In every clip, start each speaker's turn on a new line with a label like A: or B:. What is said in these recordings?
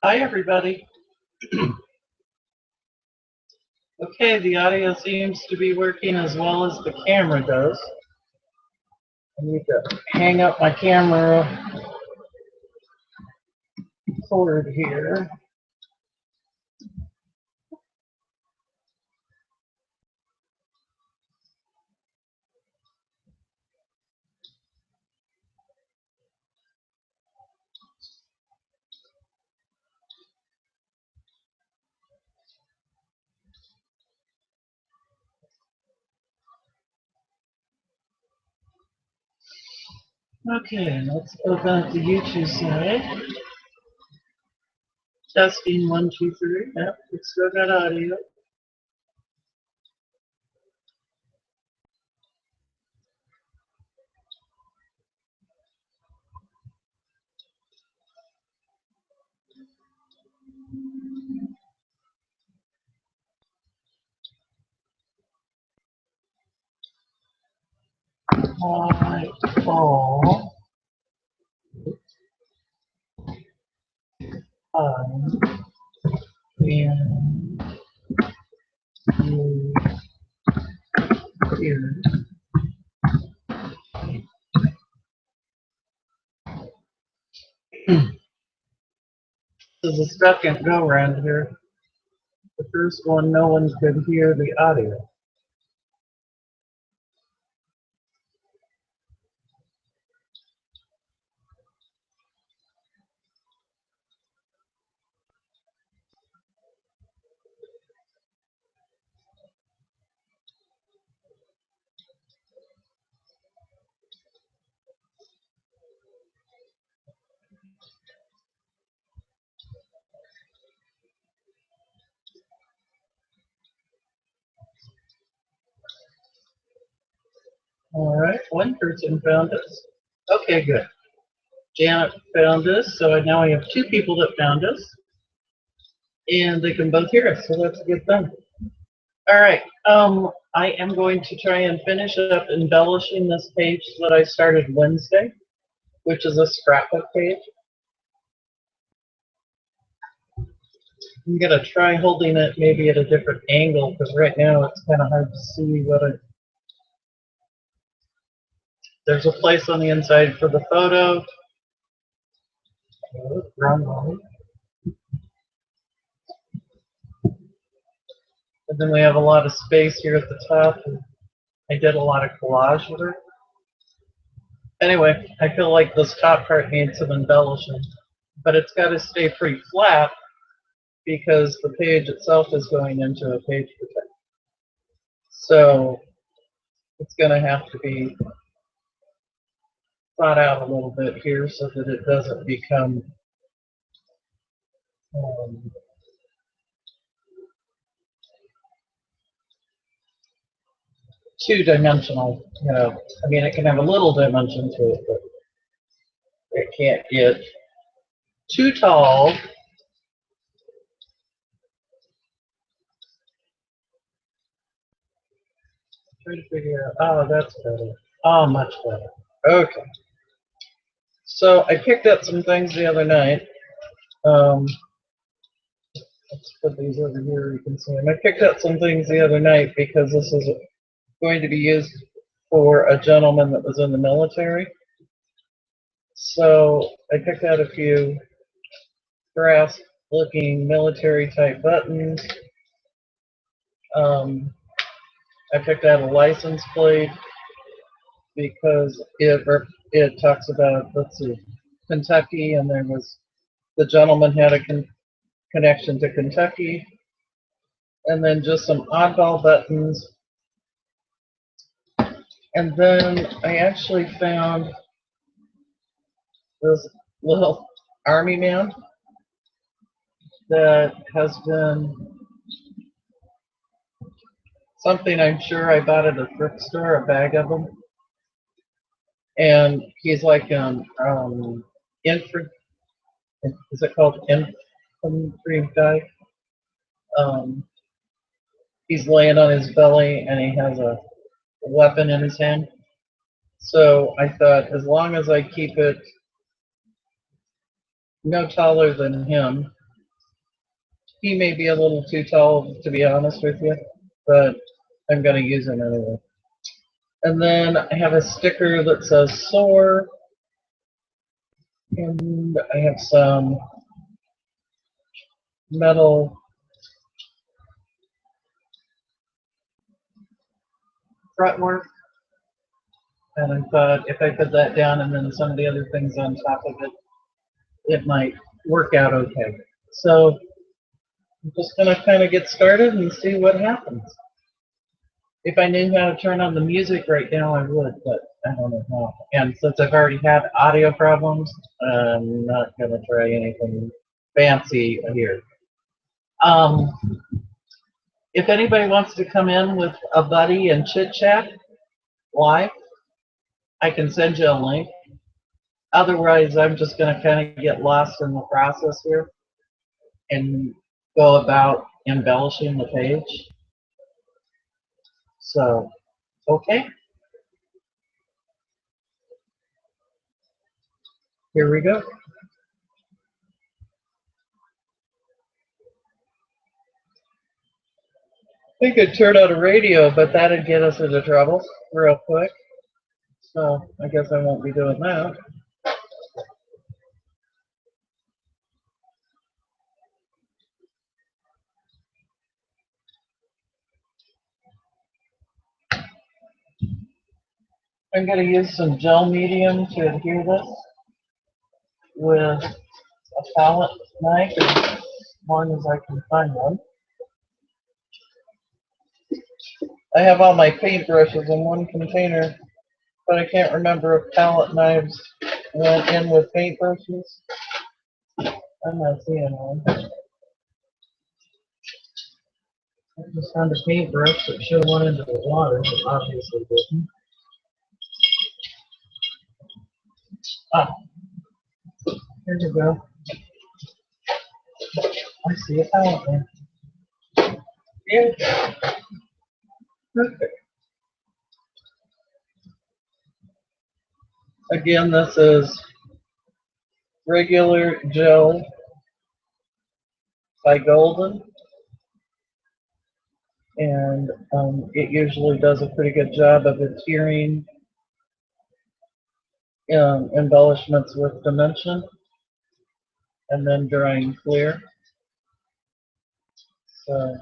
A: Hi, everybody. Okay, the audio seems to be working as well as the camera does. I need to hang up my camera cord here. Okay, let's open up the YouTube side. Testing 1, 2, 3. Yep, it's still got audio. Hi, all. And here. This is a second go round here. The first one, no one could hear the audio. All right, one person found us. Okay, good. Janet found us, so now we have two people that found us, and they can both hear us, so that's a good thing. All right, I am going to try and finish up embellishing this page that I started Wednesday, which is a scrapbook page. I'm gonna try holding it maybe at a different angle, because right now it's kind of hard to see what it. There's a place on the inside for the photo. Oh, wrong one. And then we have a lot of space here at the top. And I did a lot of collage with it. Anyway, I feel like this top part needs some embellishing, but it's got to stay pretty flat because the page itself is going into a page protector. So it's going to have to be thought out a little bit here so that it doesn't become two-dimensional. You know, I mean, it can have a little dimension to it, but it can't get too tall. Trying to figure out. Oh, that's better. Oh, much better. Okay. So I picked up some things the other night. Let's put these over here. You can see them. I picked up some things the other night because this is going to be used for a gentleman that was in the military. So I picked out a few brass-looking military-type buttons. I picked out a license plate because it talks about, let's see, Kentucky, and there was the gentleman had a connection to Kentucky, and then just some oddball buttons. And then I actually found this little army man that has been something I'm sure I bought at a thrift store, a bag of them. And he's like infantry, is it called infantry guy? He's laying on his belly and he has a weapon in his hand. So I thought, as long as I keep it no taller than him, He may be a little too tall, to be honest with you, but I'm going to use him anyway. And then I have a sticker that says SOAR, and I have some metal fretwork. And I thought if I put that down and then some of the other things on top of it, it might work out okay. So I'm just going to kind of get started and see what happens. If I knew how to turn on the music right now, I would, but I don't know how. And since I've already had audio problems, I'm not going to try anything fancy here. If anybody wants to come in with a buddy and chit chat live, I can send you a link. Otherwise, I'm just going to kind of get lost in the process here and go about embellishing the page. So, okay. Here we go. We could turn on a radio, but that'd get us into trouble real quick. So I guess I won't be doing that. I'm going to use some gel medium to adhere this with a palette knife as long as I can find one. I have all my paintbrushes in one container, but I can't remember if palette knives went in with paintbrushes. I'm not seeing one. I just found a paintbrush that should have went into the water, but obviously didn't. Ah, here we go. I see a palette knife. Yeah. Perfect. Again, this is regular gel by Golden, and it usually does a pretty good job of adhering embellishments with dimension and then drying clear. So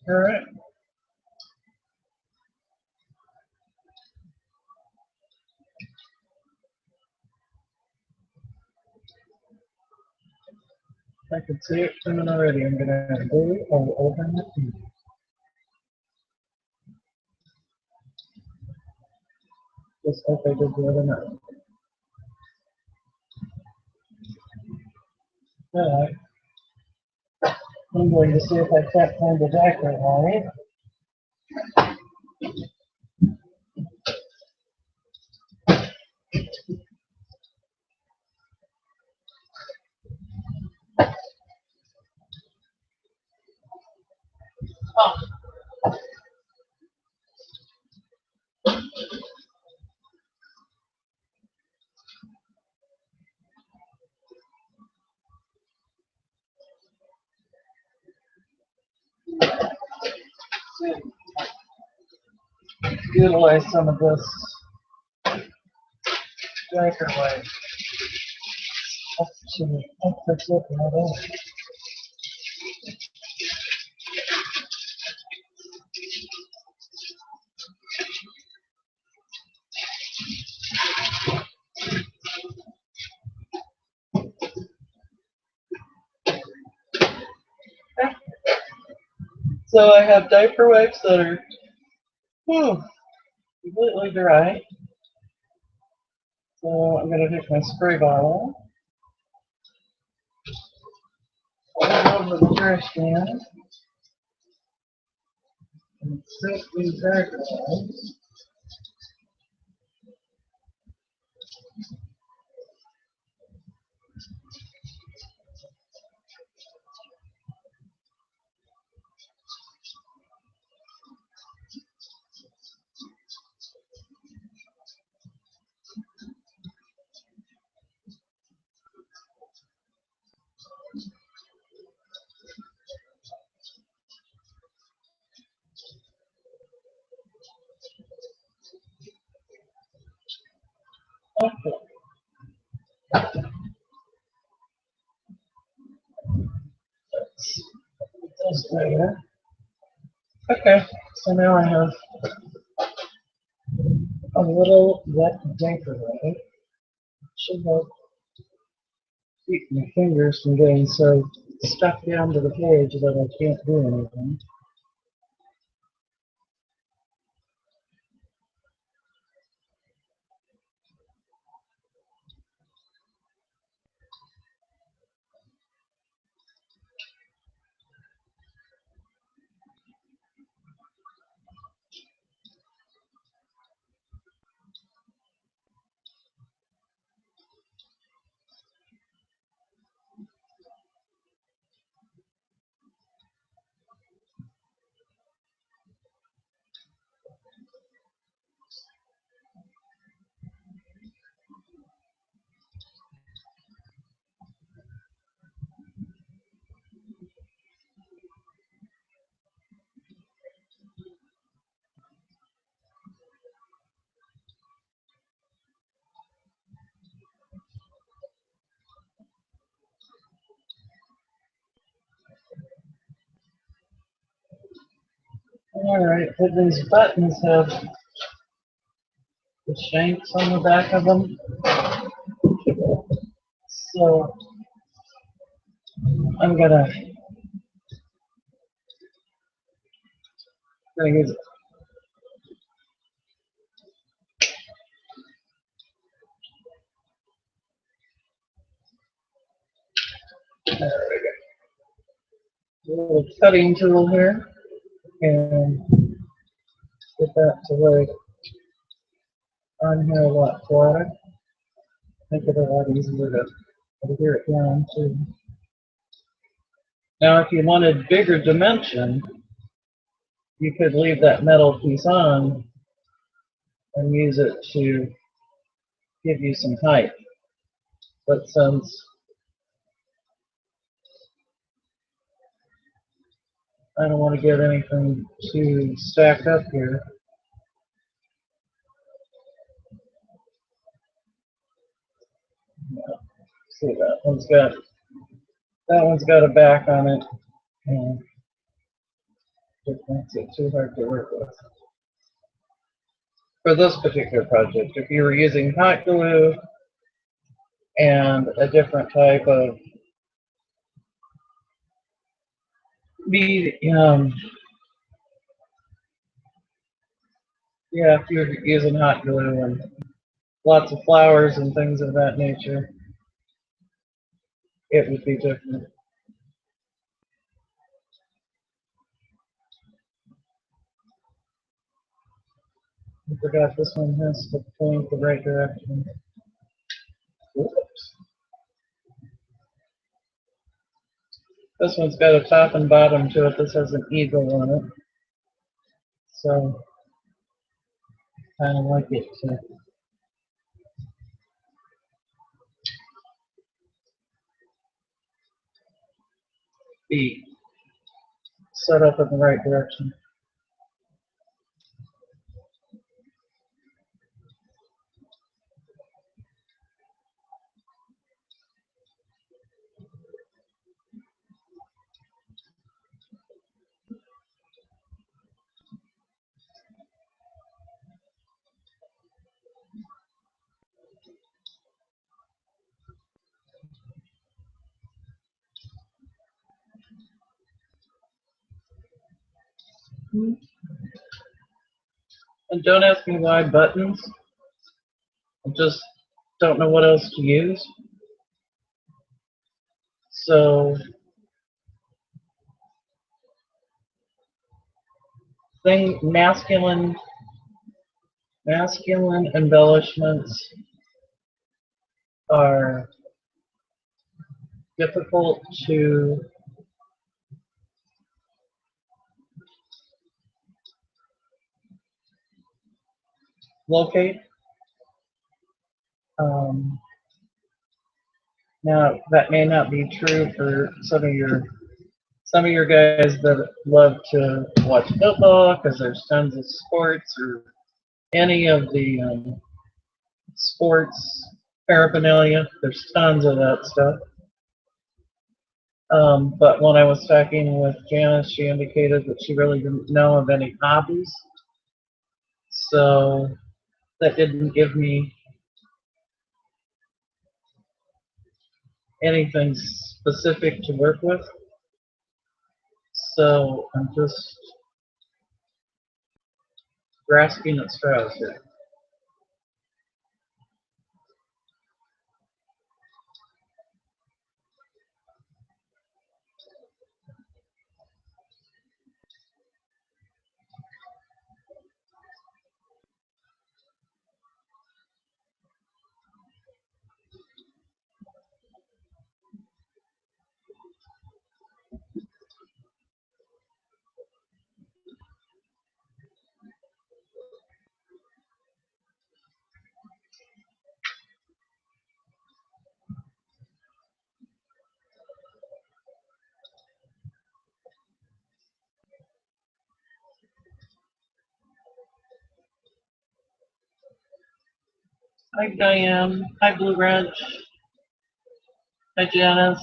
A: all right. I can see it coming already. I'm gonna do it all over my feet. Just like I did the other night. Alright. I'm going to see if I can't find the jacket line. Utilize some of this jacket line. That's looking at all. So I have diaper wipes that are completely dry. So I'm going to take my spray bottle, put it over the trash can, and stick these diaper wipes. Okay. This later. Okay, so now I have a little wet diaper wipe. Should help keep my fingers from getting so stuck down to the page that I can't do anything. Alright, but these buttons have the shanks on the back of them. So I'm gonna use it. There we go. A little cutting tool here, and get that to lay on here a lot flatter. Make it a lot easier to adhere it down too. Now, if you wanted bigger dimension, you could leave that metal piece on and use it to give you some height. But since I don't want to get anything too stacked up here, see that one's got a back on it, and it makes it too hard to work with. For this particular project, if you were using hot glue and a different type of bead, yeah, if you're using hot glue and lots of flowers and things of that nature, it would be different. I forgot this one has to point the right direction. Oops. This one's got a top and bottom to it. This has an eagle on it. So, kind of like it to be set up in the right direction. And don't ask me why buttons. I just don't know what else to use. So masculine embellishments are difficult to locate. Now that may not be true for some of your guys that love to watch football because there's tons of sports or any of the sports paraphernalia. There's tons of that stuff. But when I was talking with Janice, she indicated that she really didn't know of any hobbies. So that didn't give me anything specific to work with. So I'm just grasping at straws here. Hi Diane. Hi Blue Ranch. Hi Janice.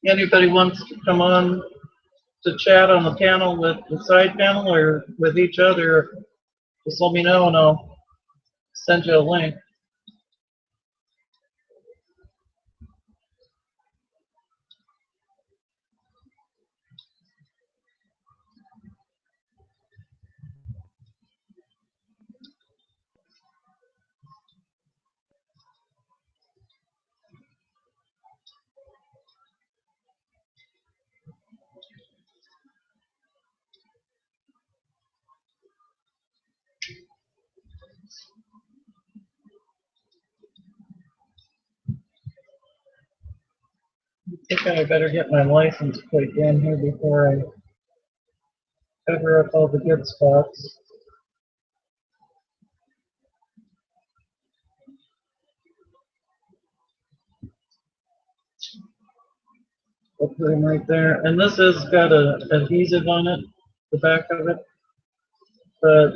A: Anybody wants to come on to chat on the panel with the side panel or with each other, just let me know and I'll send you a link. I think I better get my license plate down here before I cover up all the good spots. I'll put them right there. And this has got a adhesive on it, the back of it, but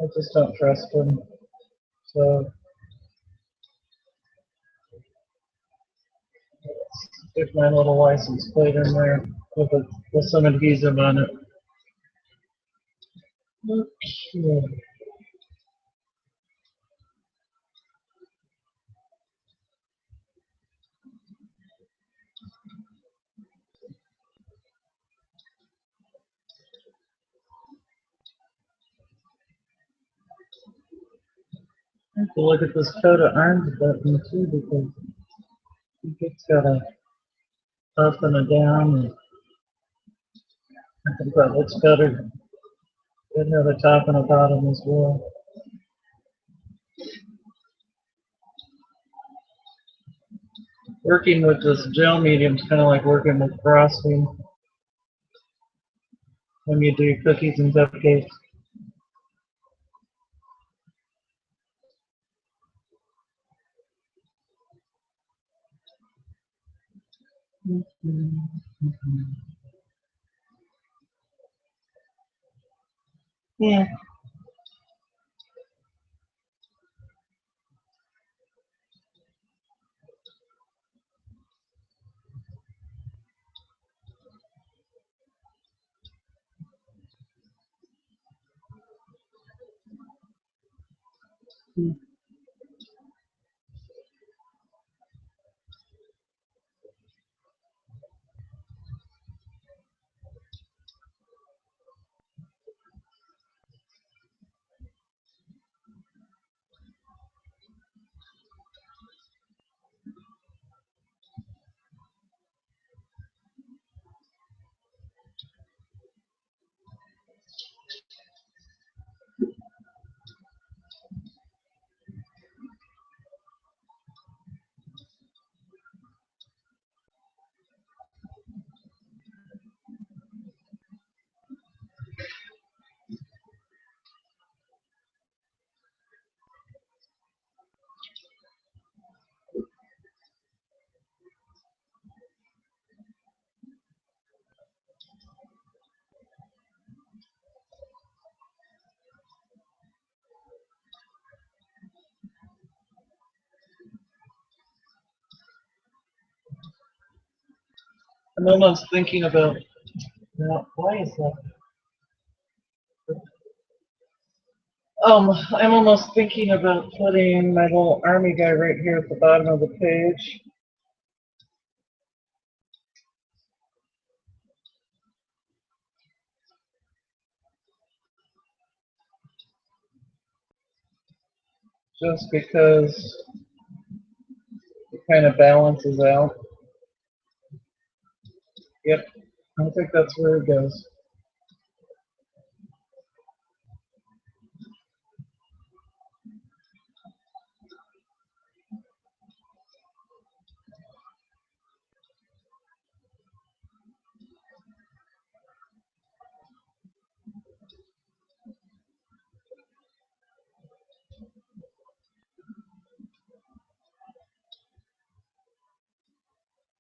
A: I just don't trust them. So stick my little license plate in there with some adhesive on it. Okay. I have to look at this coat of arms button too because I think it's got a up and a down. And I think that looks better. It have a top and a bottom as well. Working with this gel medium is kind of like working with frosting when you do cookies and cupcakes. Yeah. Hmm. I'm almost thinking about, now, why is that? I'm almost thinking about putting my little army guy right here at the bottom of the page. Just because it kind of balances out. Yep, I think that's where it goes.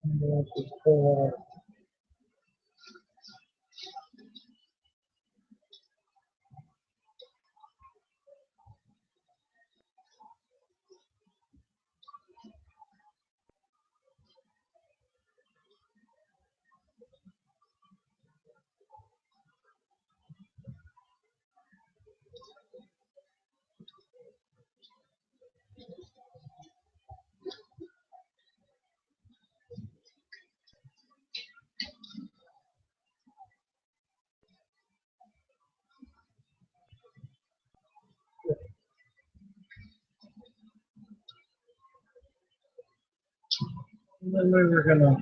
A: I'm going to just pull that up. And then we were gonna,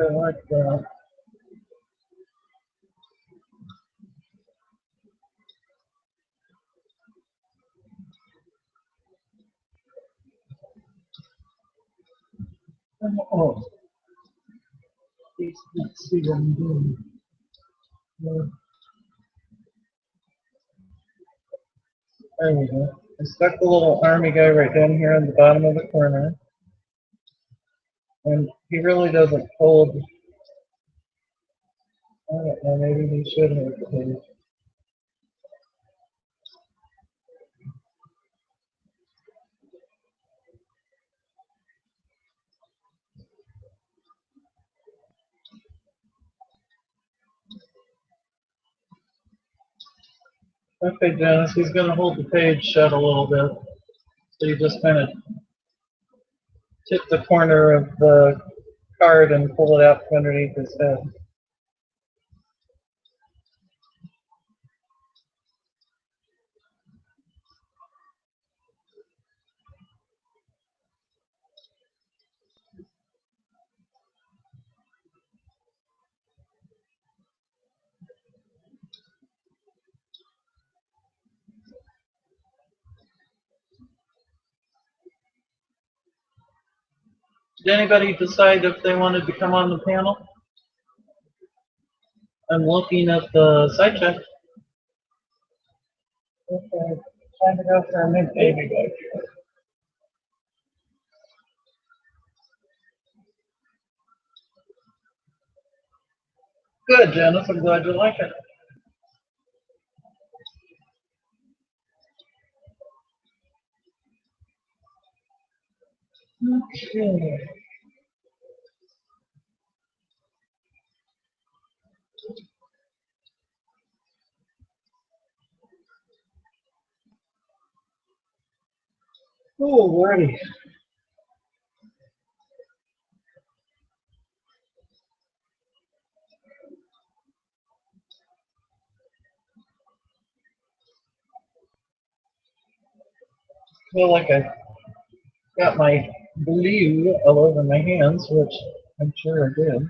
A: I like that. Oh, let's see what I'm doing. There we go. I stuck the little army guy right down here on the bottom of the corner. And he really doesn't hold. I don't know, maybe he should have the page. Okay, Dennis, he's going to hold the page shut a little bit. So you just kind of tip the corner of the card and pull it out from underneath his head. Did anybody decide if they wanted to come on the panel? I'm looking at the side check. Okay, time to go for a new baby back here. Good, Janice. I'm glad you like it. Okay. Alrighty. Feel like I got my blue all over my hands, which I'm sure I did.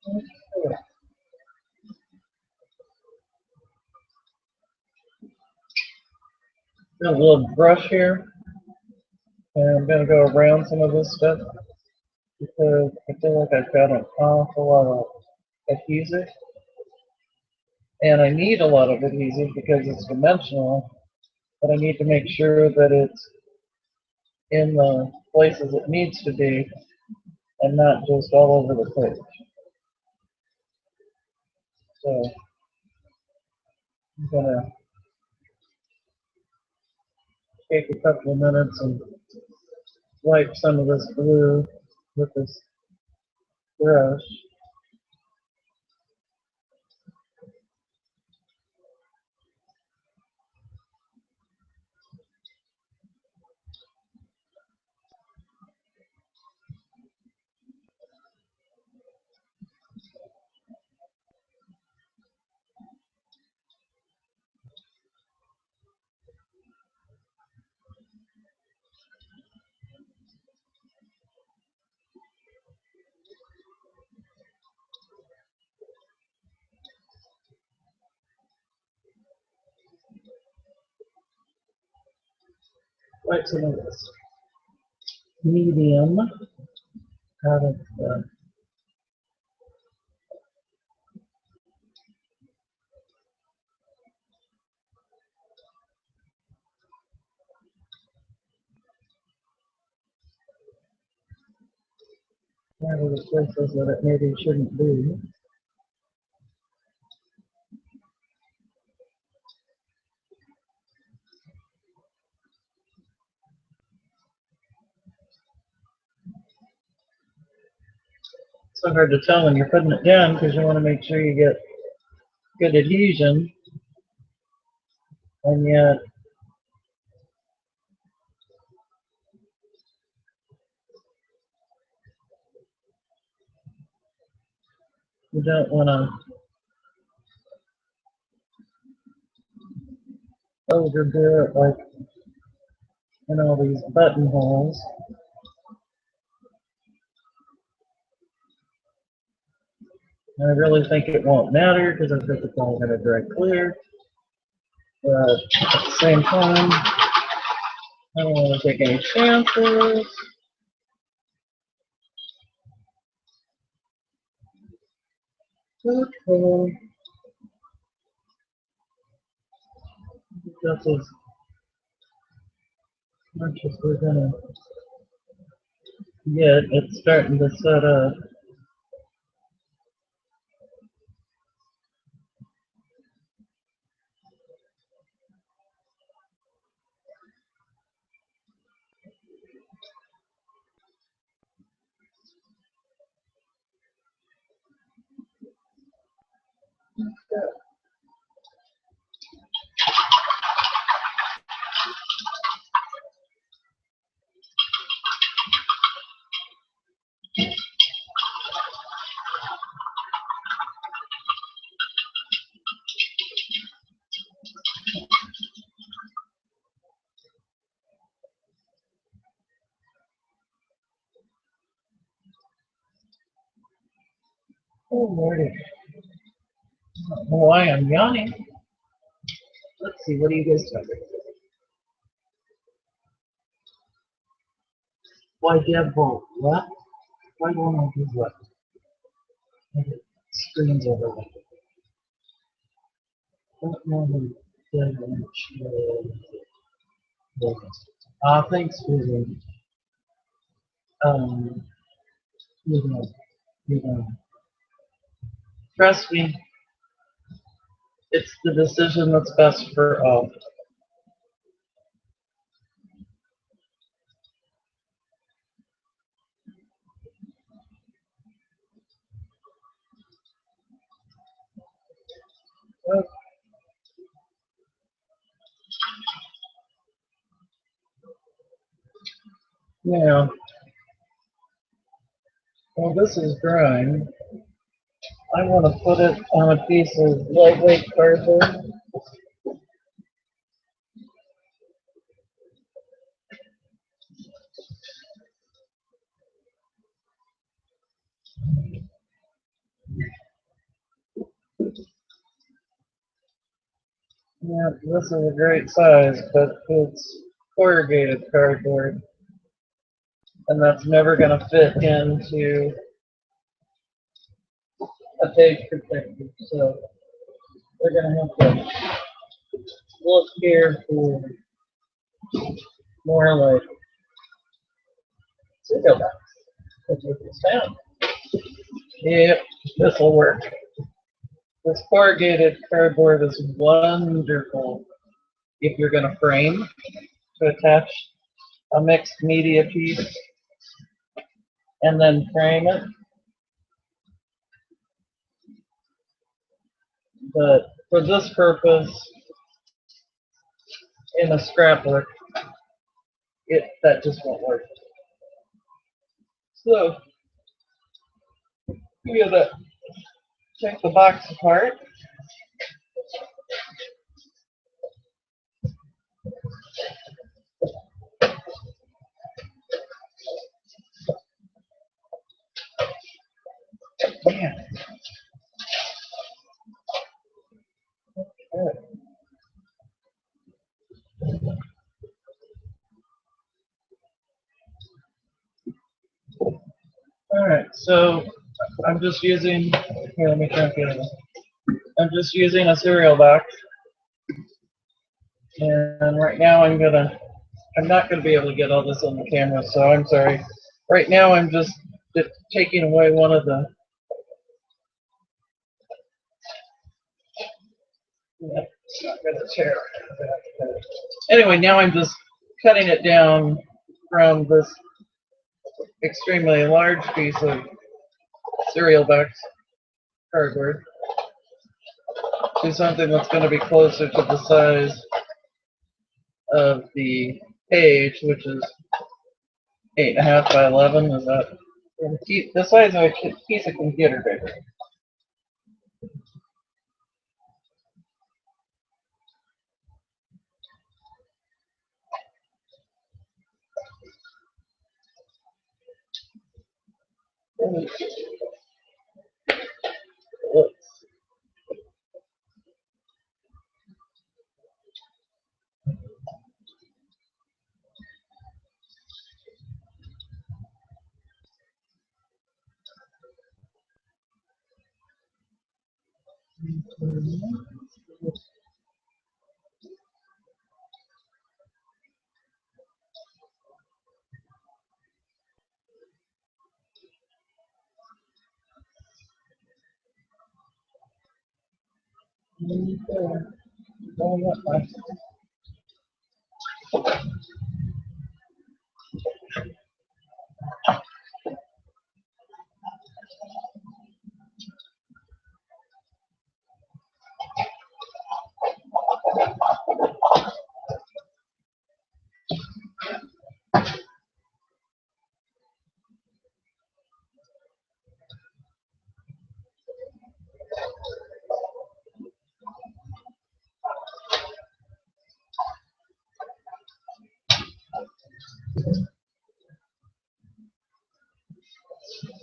A: Okay. Got a little brush here, and I'm gonna go around some of this stuff because I feel like I've got an awful lot of adhesive, and I need a lot of adhesive because it's dimensional, but I need to make sure that it's in the places it needs to be and not just all over the place. So I'm gonna take a couple of minutes and wipe some of this blue with this brush. Wipe some of this medium out of the places that it maybe shouldn't be. It's so hard to tell when you're putting it down because you want to make sure you get good adhesion, and yet you don't want to overdo it like in all these buttonholes. And I really think it won't matter because I think it's all going to dry clear. But at the same time, I don't want to take any chances. Okay. That's as much as we're going to get. It's starting to set up. Oh, Lordy. I don't know why I'm yawning. Let's see, what do you guys think? Why deadbolt left? Why won't I do left? Screens overlap. Don't know the thanks for the you know, trust me, it's the decision that's best for all. Now, while this is drying, I want to put it on a piece of lightweight cardboard. Yeah, this is a great size, but it's corrugated cardboard, and that's never going to fit into a page protector. So we're going to have to look here for more like cereal box. Because with this down. Yep, this will work. This corrugated cardboard is wonderful if you're going to frame to attach a mixed media piece and then frame it. But for this purpose, in a scrapbook, that just won't work. So you gotta take the box apart. Man. Okay. All right, so I'm just using, here, let me try and get it. I'm just using a cereal box. And right now I'm not gonna be able to get all this on the camera, so I'm sorry. Right now I'm just taking away one of the, yeah, it's not gonna tear. Anyway, now I'm just cutting it down from this extremely large piece of cereal box cardboard to something that's going to be closer to the size of the page, which is 8.5 by 11. Is that the size of a piece of computer paper?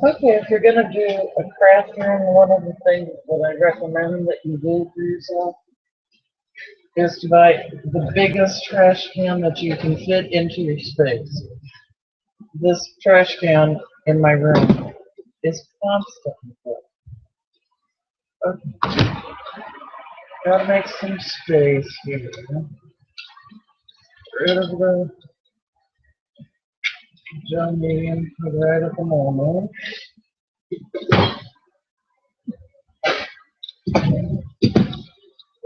A: Okay, if you're going to do a craft room, one of the things that I recommend that you do for yourself is to buy the biggest trash can that you can fit into your space. This trash can in my room is constantly full. Okay, gotta make some space here. Get rid of the gel medium right at the moment.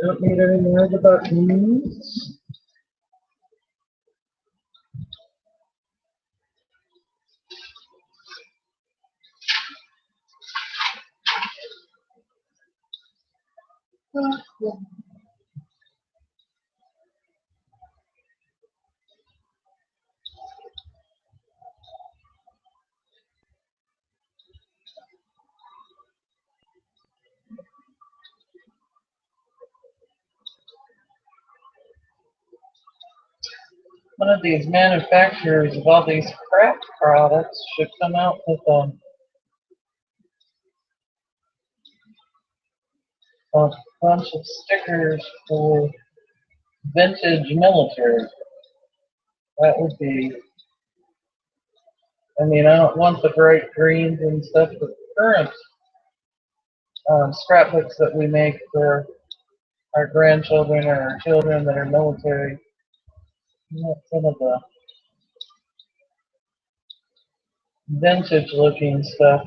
A: Don't need any more of the buttons. One of these manufacturers of all these craft products should come out with a bunch of stickers for vintage military. That would be, I mean, I don't want the bright greens and stuff, but current scrapbooks that we make for our grandchildren or our children that are military. You know, some of the vintage looking stuff.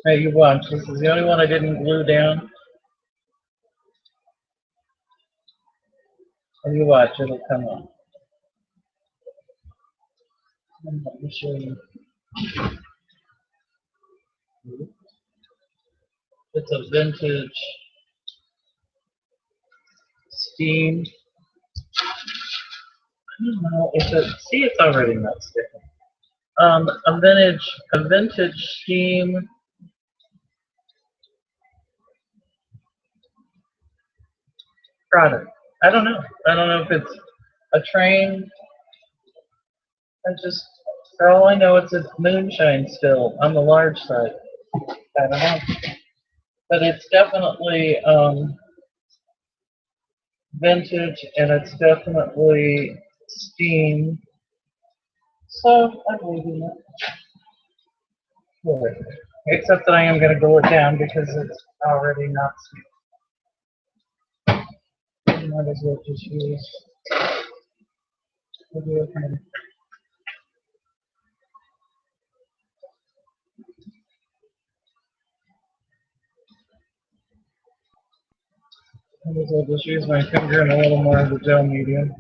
A: Hey, you watch. This is the only one I didn't glue down. And you watch, it'll come on. Let me show you. It's a vintage steam. I don't know if it, see, it's already not sticking. A vintage steam product. I don't know. I don't know if it's a train. I just, for all I know, it's a moonshine still on the large side. I don't know. But it's definitely vintage and it's definitely steam. So I'm leaving it. Good. Except that I am going to glue it down because it's already not steam. Might as well just use. Might as well just use my finger and a little more of the gel medium.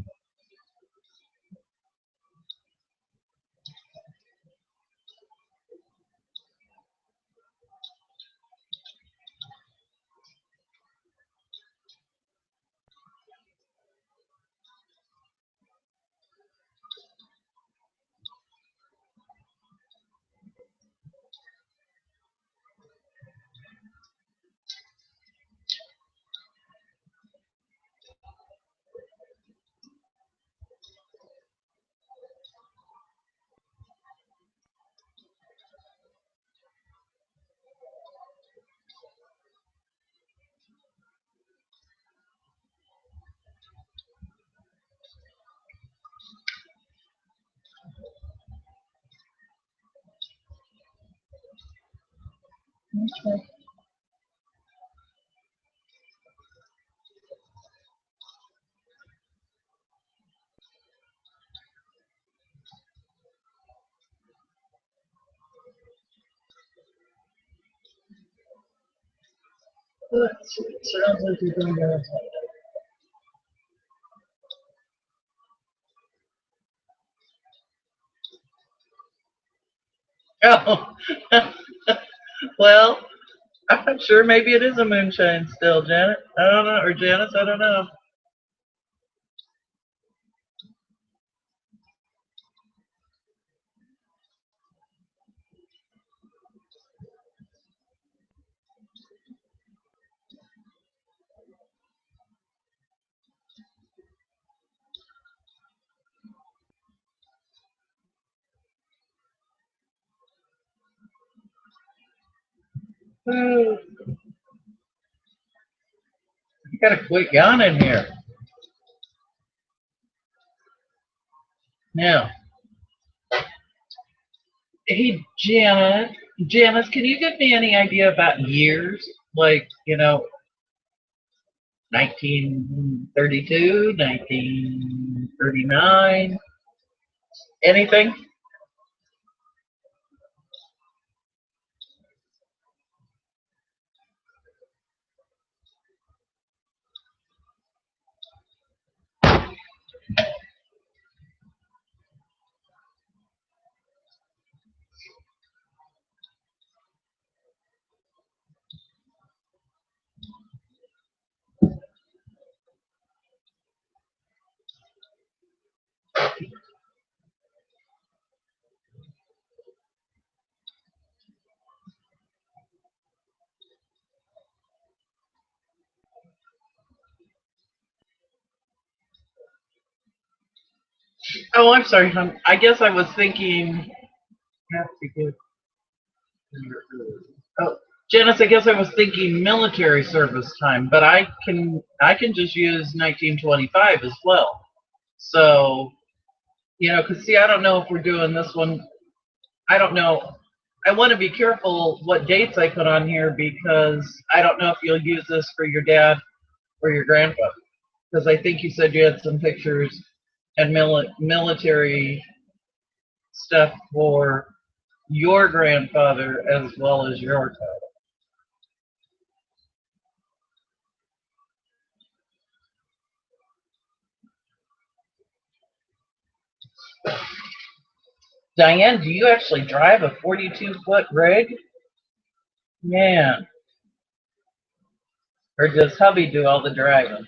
A: Okay. Let's see. It sounds like you're going down. Oh, well, I'm not sure. Maybe it is a moonshine still, Janet. I don't know. Or Janice, I don't know. Oh, you gotta quit yawning here. Now, hey, Janet. Janice, can you give me any idea about years? Like, 1932, 1939, anything? Oh, I'm sorry, hon. I guess I was thinking. Oh, Janice, I guess I was thinking military service time, but I can just use 1925 as well. So, because see, I don't know if we're doing this one. I don't know. I want to be careful what dates I put on here because I don't know if you'll use this for your dad or your grandpa. Because I think you said you had some pictures and military stuff for your grandfather as well as your father. Diane, do you actually drive a 42-foot rig? Man. Or does hubby do all the driving?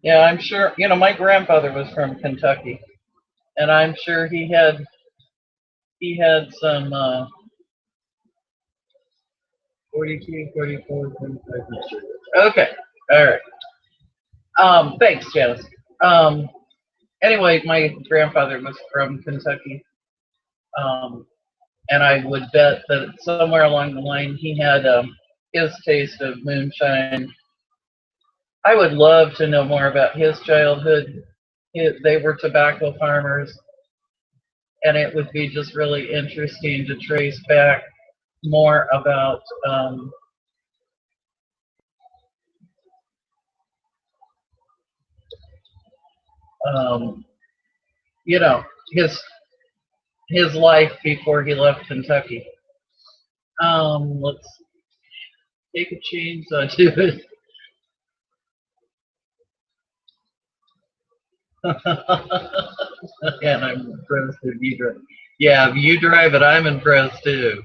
A: Yeah, I'm sure, my grandfather was from Kentucky, and I'm sure he had some 42, 44, 45. Okay, all right. Thanks, Janice. Um, anyway, my grandfather was from Kentucky, um, and I would bet that somewhere along the line he had his taste of moonshine. I would love to know more about his childhood. They were tobacco farmers, and it would be just really interesting to trace back more about, um, you know, his his life before he left Kentucky. Let's take a chainsaw to it. And I'm impressed if you drive. Yeah, if you drive it, I'm impressed too.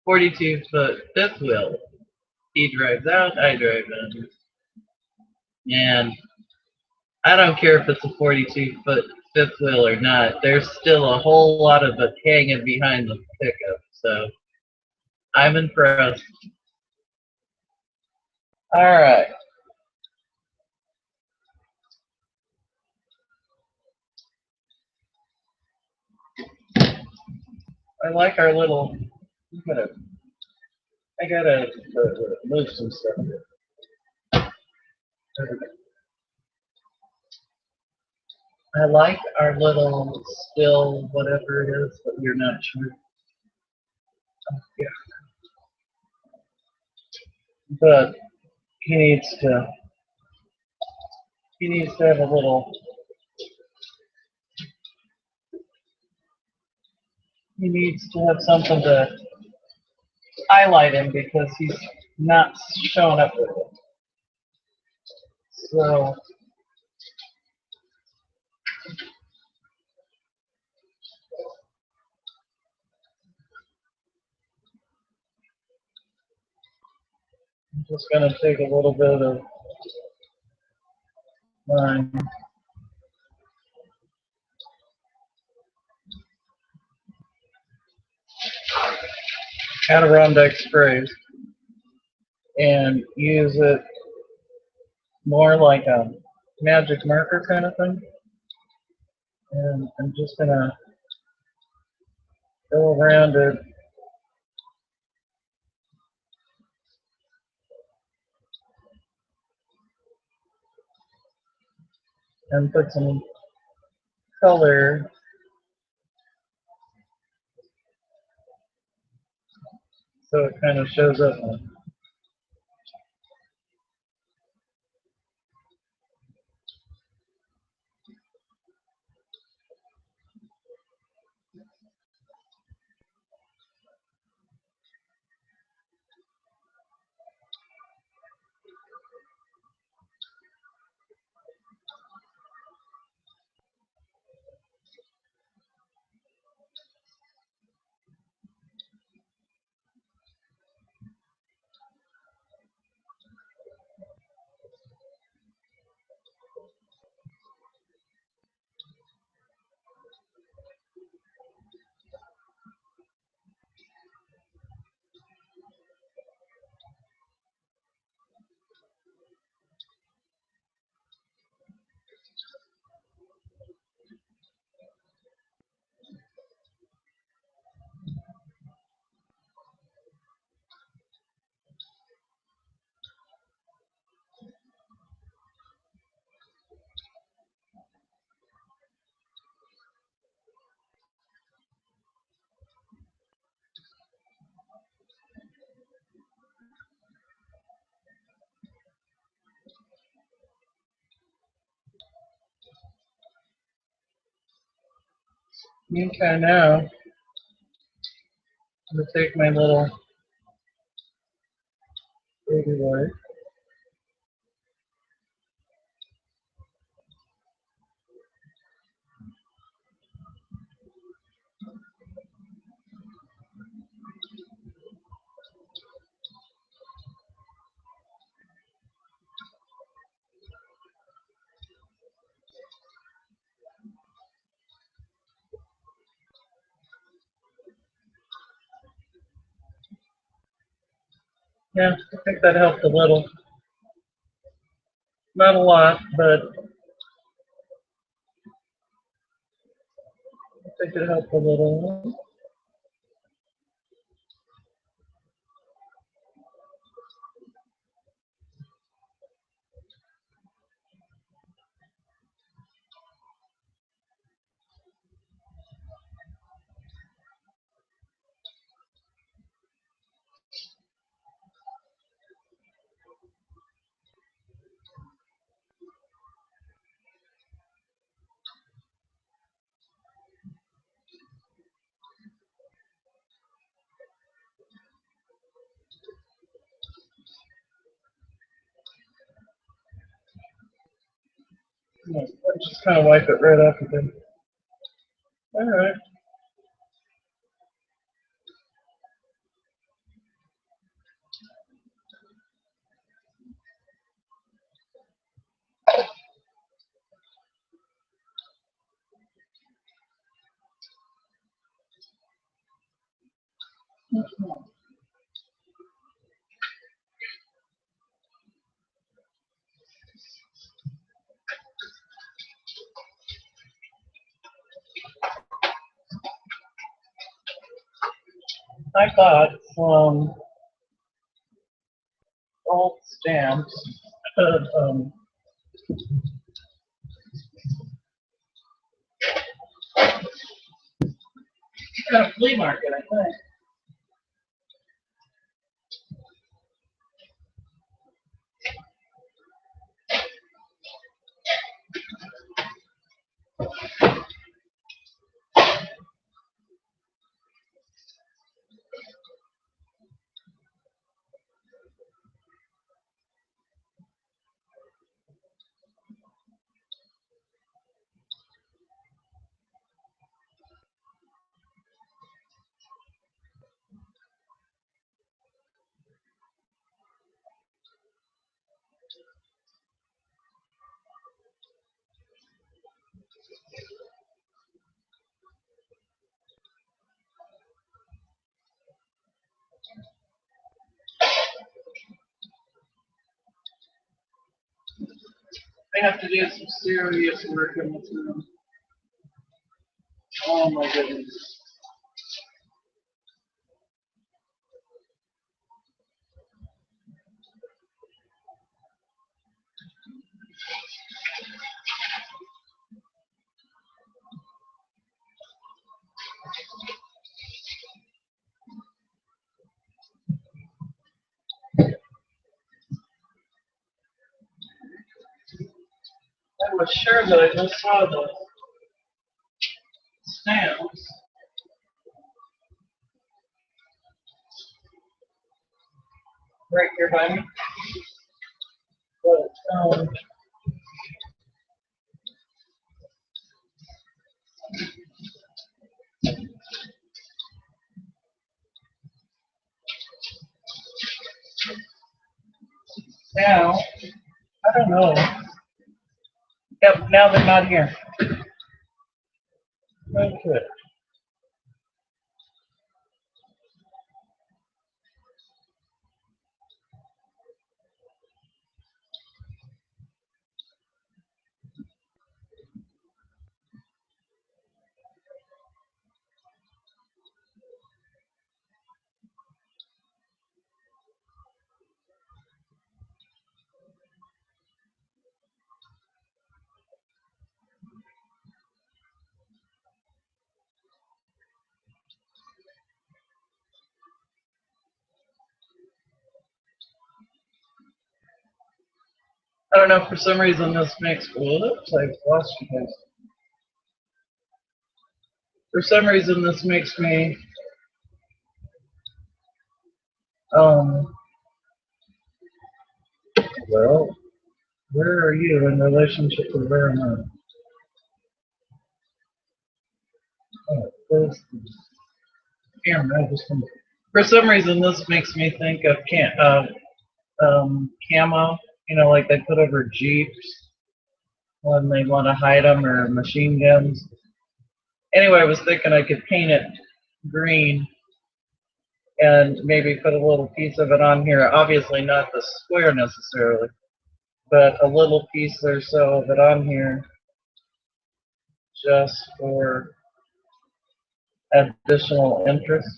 A: 42-foot fifth wheel. He drives out, I drive in. And I don't care if it's a 42-foot fifth wheel or not. There's still a whole lot of it hanging behind the pickup. So I'm impressed. All right. I like our little. I gotta move some stuff. I like our little still whatever it is, but you're not sure. Yeah. But he needs to he needs to have a little he needs to have something to highlight him because he's not showing up with it. So I'm just going to take a little bit of my Adirondack sprays and use it more like a magic marker kind of thing. And I'm just going to go around it. And put some color so it kind of shows up. Okay, now I'm going to take my little baby wipe. Yeah, I think that helped a little. Not a lot, but I think it helped a little. Just kind of wipe it right off again. All right. I got some old stamps at a flea market, I think. I have to do some serious work in this room. Oh my goodness. I was sure that I just saw the stamps. Right here by me. But, now, I don't know. Yep, now they're not here. Okay. I don't know, for some reason this makes, whoops, I lost you guys. For some reason this makes me, um, well, where are you in relationship to where am I? Oh, there's the camera. For some reason this makes me think of camo, you know, like they put over Jeeps when they want to hide them, or machine guns. Anyway, I was thinking I could paint it green and maybe put a little piece of it on here. Obviously not the square necessarily, but a little piece or so of it on here just for additional interest.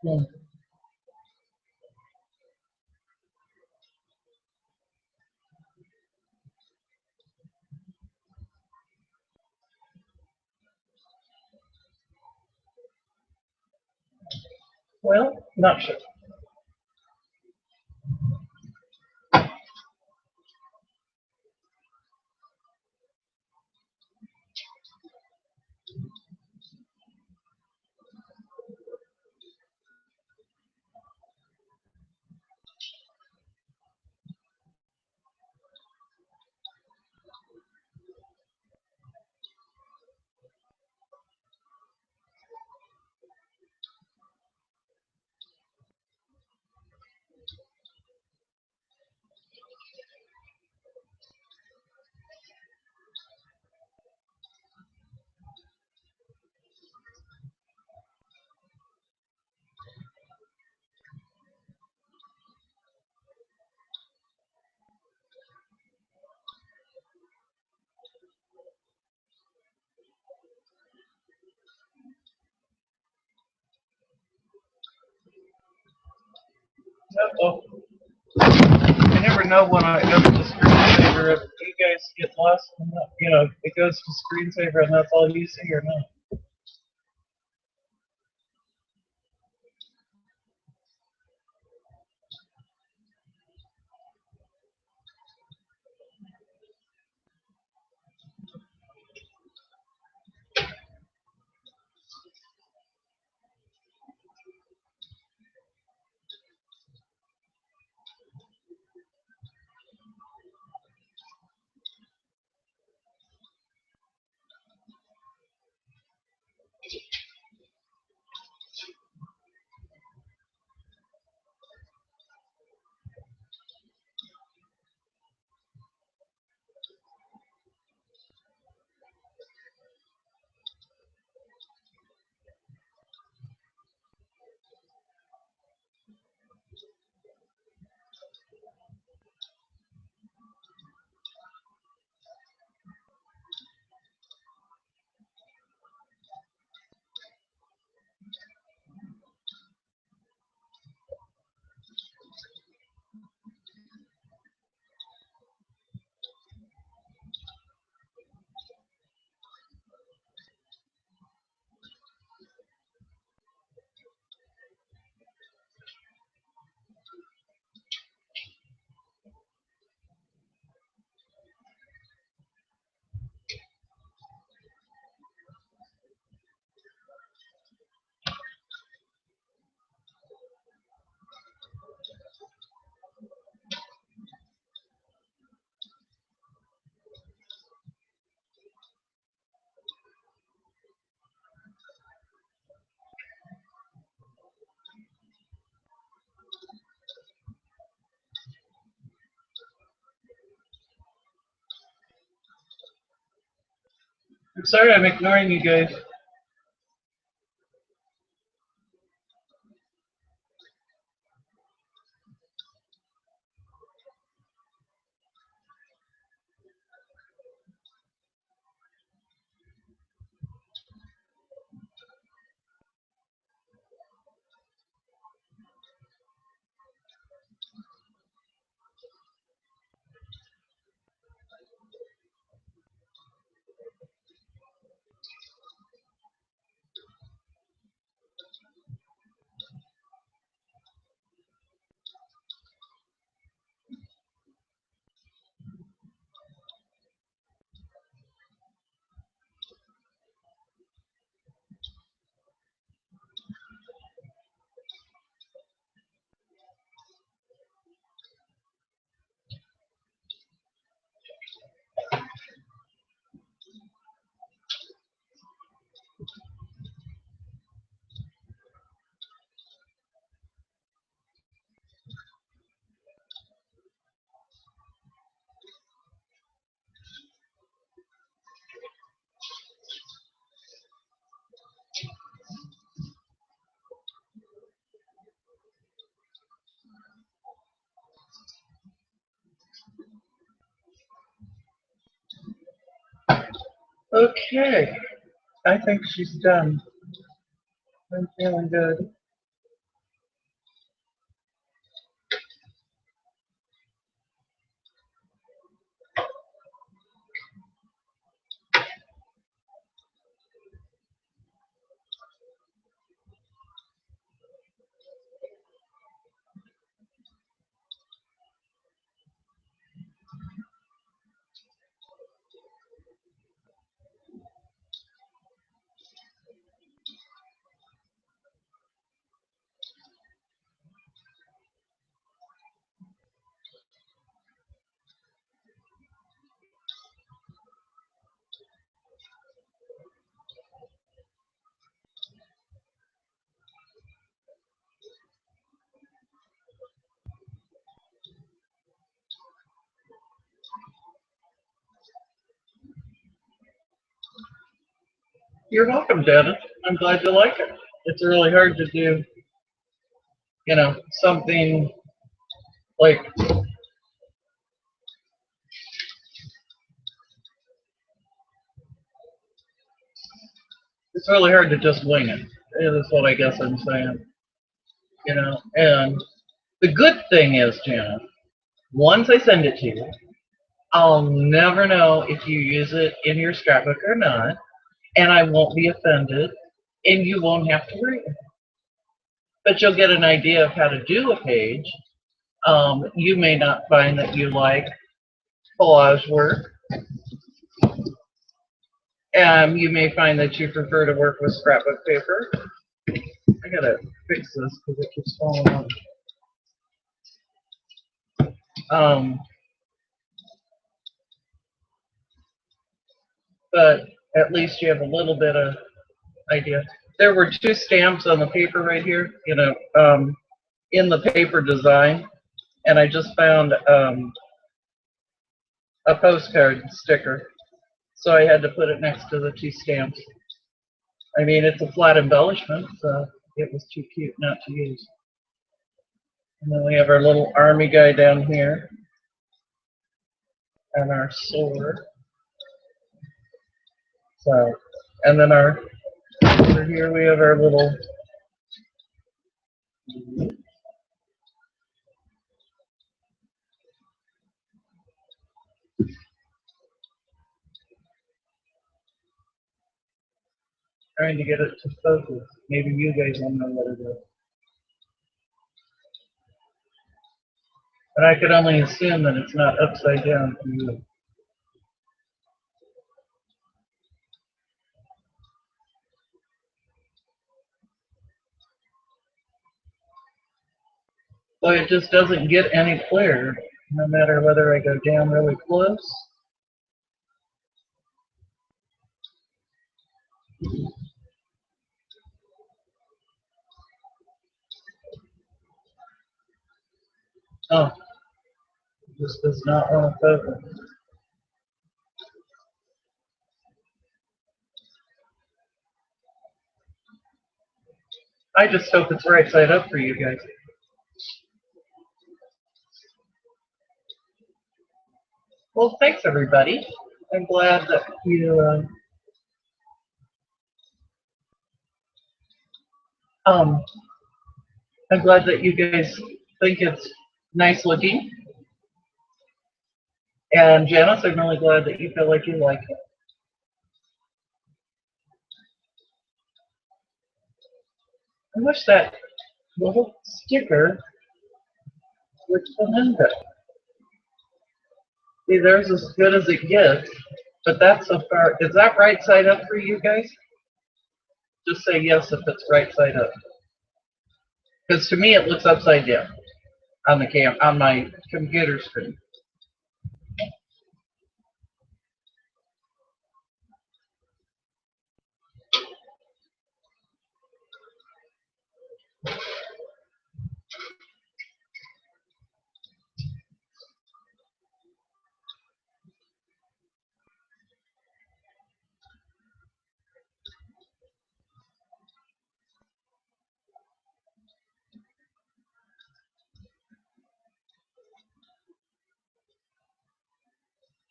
A: Hmm. Well, not sure. Uh-oh. I never know when I go to the screensaver if you guys get lost in that, you know, it goes to screensaver and that's all you see or not. I'm sorry I'm ignoring you guys. Okay, I think she's done. I'm feeling good. You're welcome, Dennis. I'm glad you like it. It's really hard to do, something like it's really hard to just wing it. Is what I guess I'm saying. And the good thing is, Janet, once I send it to you, I'll never know if you use it in your scrapbook or not, and I won't be offended, and you won't have to read it. But you'll get an idea of how to do a page. You may not find that you like collage work. You may find that you prefer to work with scrapbook paper. I gotta fix this because it keeps falling off. But at least you have a little bit of idea. There were 2 stamps on the paper right here, in the paper design, and I just found a postcard sticker, so I had to put it next to the 2 stamps. I mean, it's a flat embellishment, so it was too cute not to use. And then we have our little army guy down here, and our sword. So, and then over here we have our little trying to get it to focus. Maybe you guys will know what it is. But I could only assume that it's not upside down for you. So it just doesn't get any clearer, no matter whether I go down really close. Oh, it just does not want to focus. I just hope it's right side up for you guys. Well, thanks everybody. I'm glad that um, I'm glad that you guys think it's nice looking. And Janice, I'm really glad that you feel like you like it. I wish that little sticker would come in there. See, there's as good as it gets, but that's so far. Is that right side up for you guys? Just say yes if it's right side up. Because to me it looks upside down on the on my computer screen.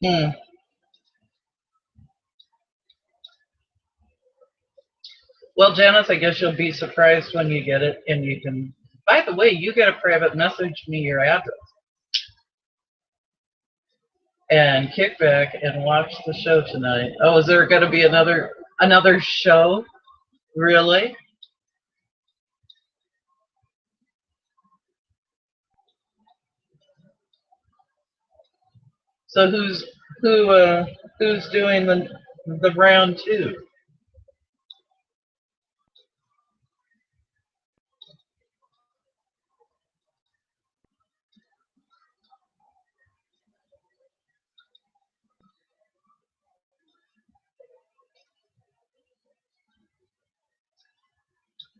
A: Hmm. Well, Janice, I guess you'll be surprised when you get it, and you can. By the way, you get a private message me your address and kick back and watch the show tonight. Oh, is there going to be another show? Really? So who's doing the round two?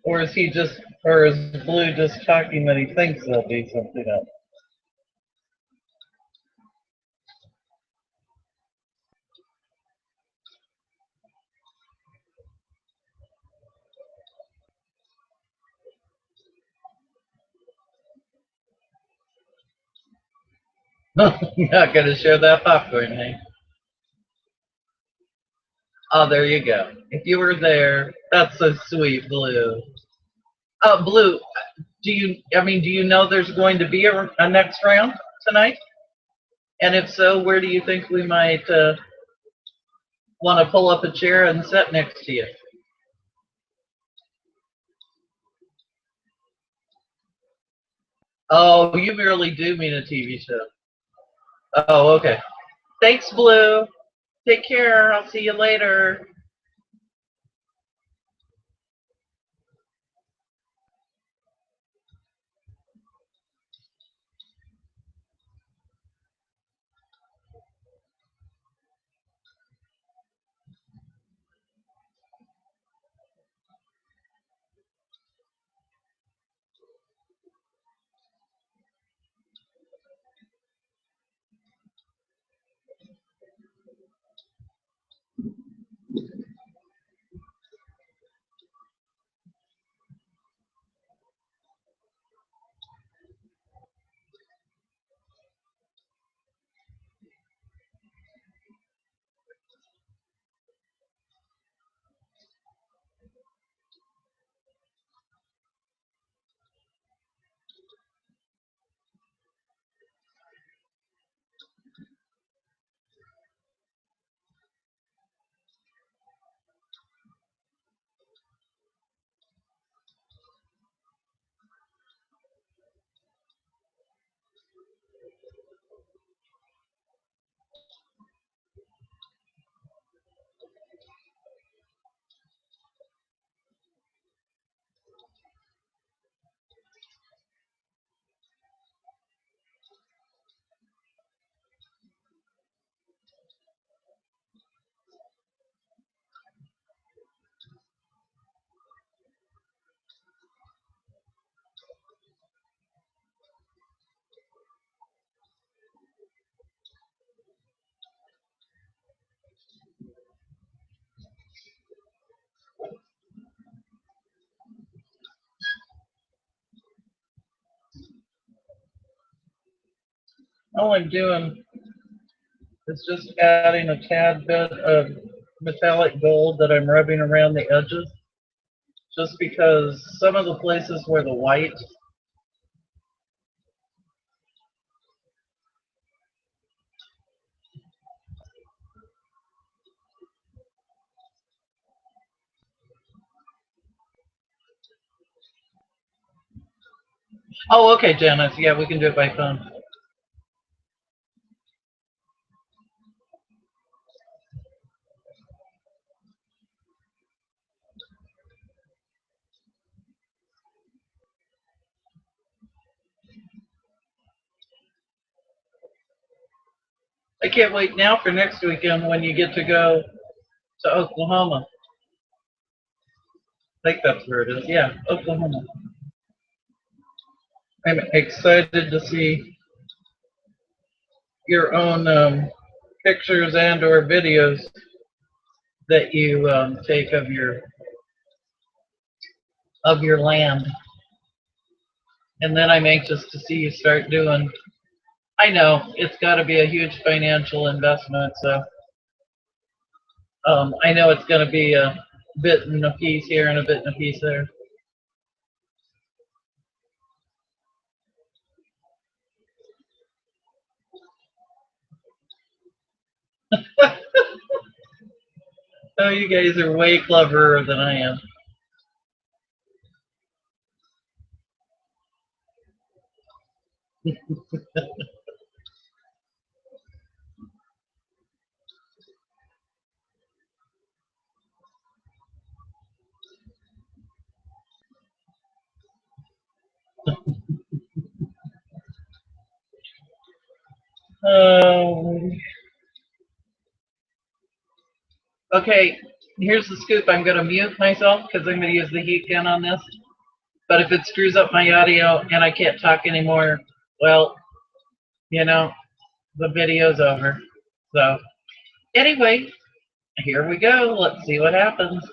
A: Or is he just, or is Blue just talking that he thinks there'll be something else? You're not going to share that popcorn, hey? Oh, there you go. If you were there, that's so sweet, Blue. Blue, do you know there's going to be a next round tonight? And if so, where do you think we might want to pull up a chair and sit next to you? Oh, you really do mean a TV show. Oh, okay. Thanks, Blue. Take care. I'll see you later. All I'm doing is just adding a tad bit of metallic gold that I'm rubbing around the edges, just because some of the places where the white. Oh, okay, Janice. Yeah, we can do it by phone. I can't wait now for next weekend when you get to go to Oklahoma. I think that's where it is. Yeah, Oklahoma. I'm excited to see your own pictures and or videos that you take of your land. And then I'm anxious to see you start doing. I know it's got to be a huge financial investment, so I know it's going to be a bit and a piece here and a bit and a piece there. Oh, you guys are way cleverer than I am. Um, okay, here's the scoop. I'm going to mute myself because I'm going to use the heat gun on this. But if it screws up my audio and I can't talk anymore, well, you know, the video's over. So, anyway, here we go. Let's see what happens.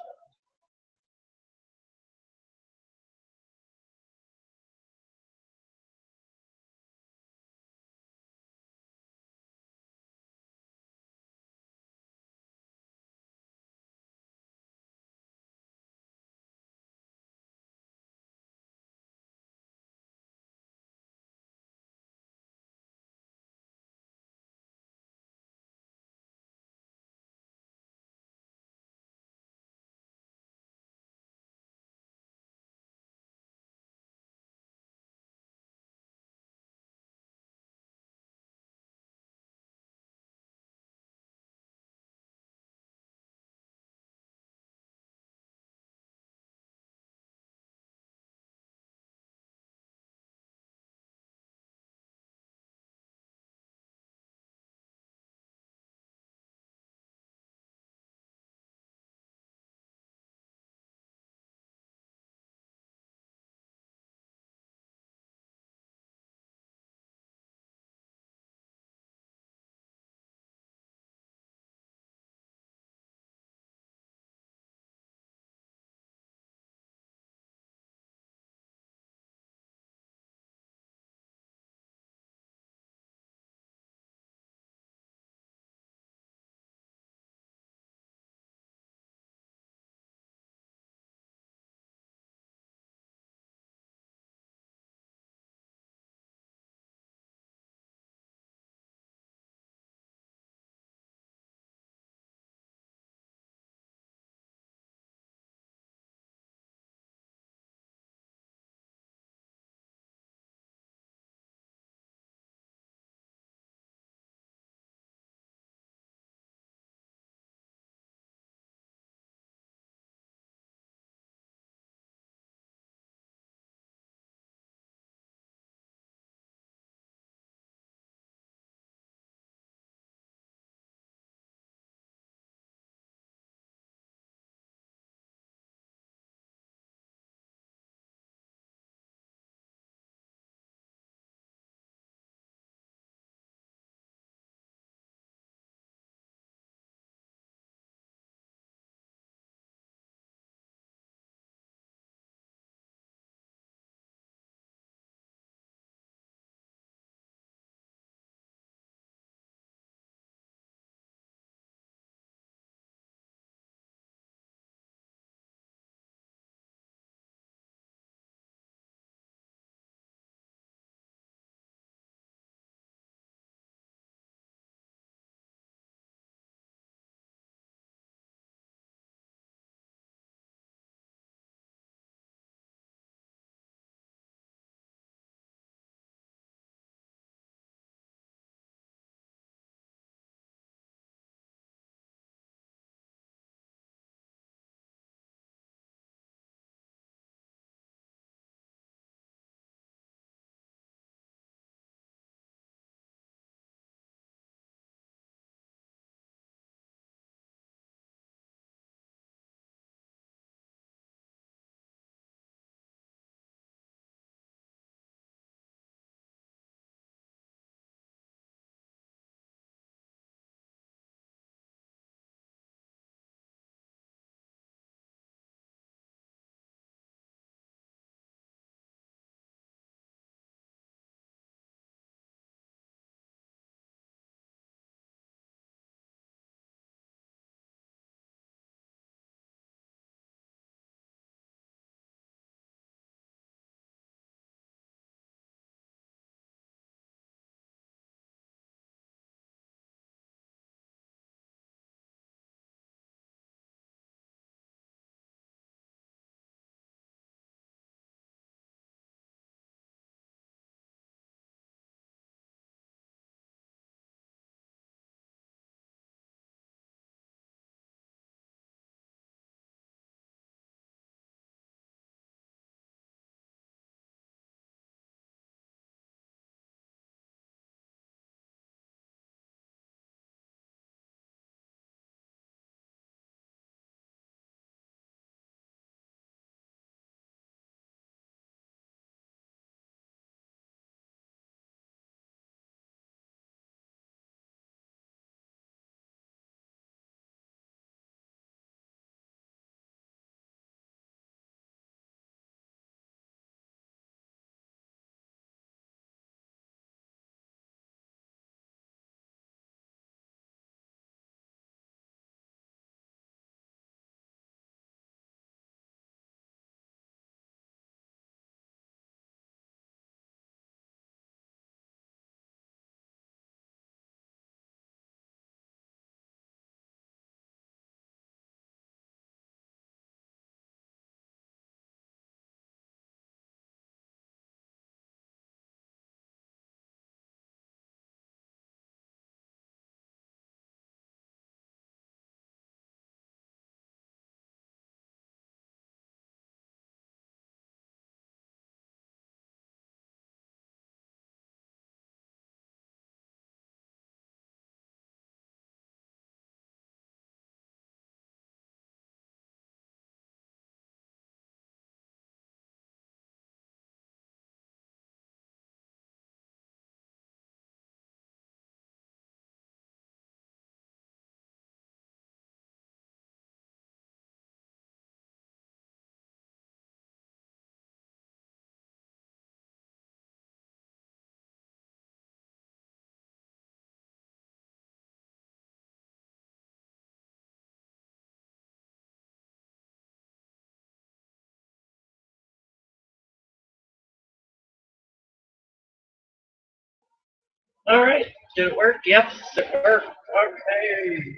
A: All right. Did it work? Yes, it worked. Okay.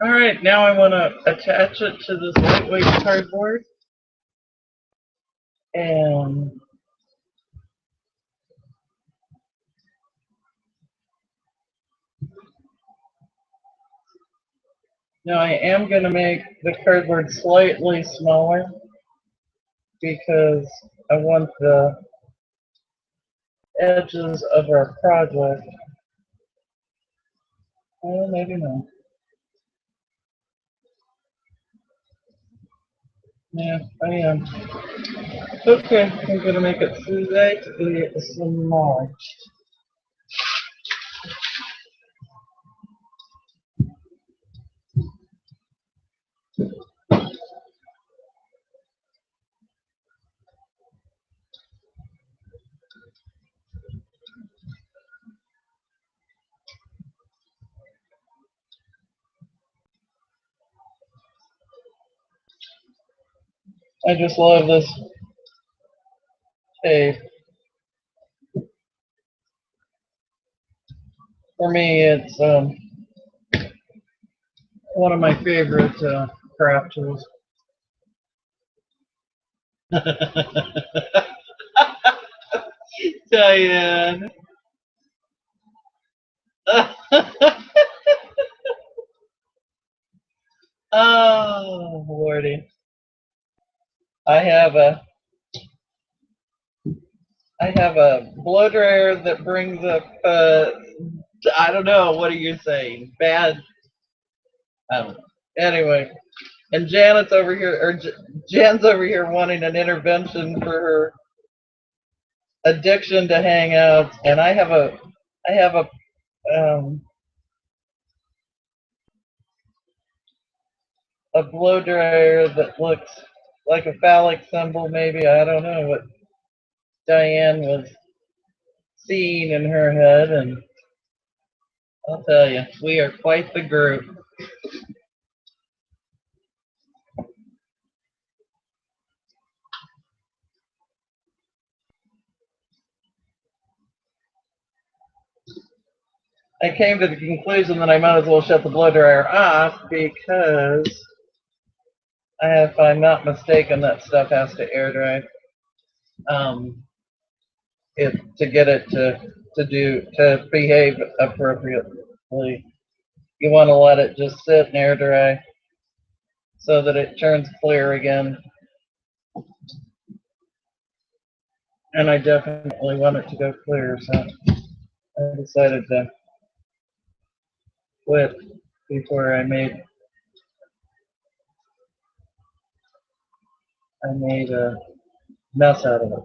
A: All right. Now I want to attach it to this lightweight cardboard. And now I am going to make the cardboard slightly smaller because I want the edges of our project. Oh, maybe not. Yeah, I am. Okay, I'm going to make it slightly smaller. I just love this tape. For me, it's one of my favorite craft tools. Diane. Oh, Lordy. I have a blow dryer that brings up I don't know, what are you saying? Bad, I don't know. Anyway, and Janet's over here, or Jan's over here wanting an intervention for her addiction to Hangouts, and I have um, a blow dryer that looks like a phallic symbol, maybe. I don't know what Diane was seeing in her head, and I'll tell you, we are quite the group. I came to the conclusion that I might as well shut the blow dryer off because if I'm not mistaken, that stuff has to air dry. To get it to behave appropriately. You want to let it just sit and air dry so that it turns clear again. And I definitely want it to go clear, so I decided to quit before I made a mess out of it.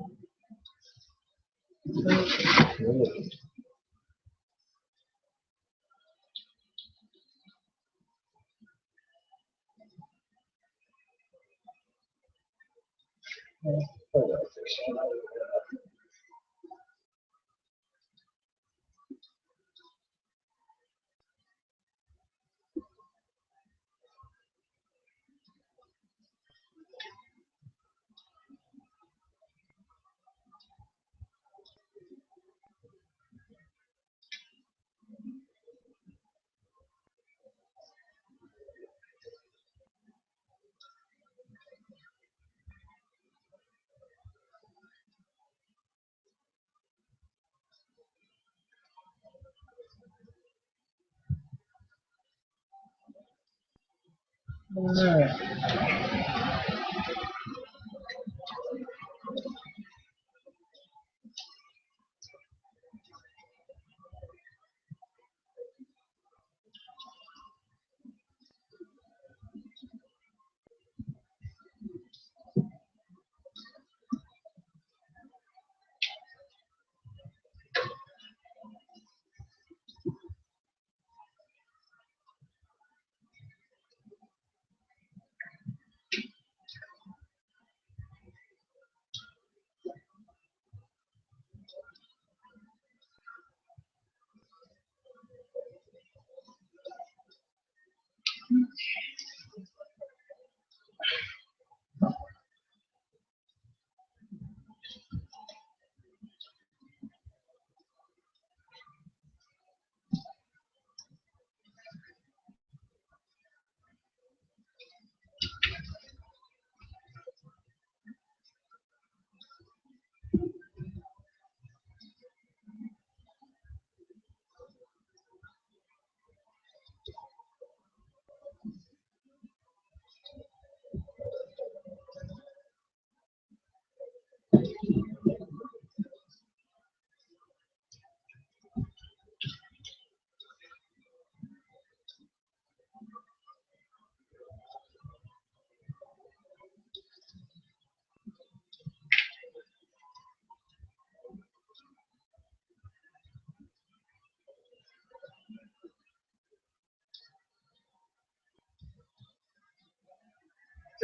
A: All right.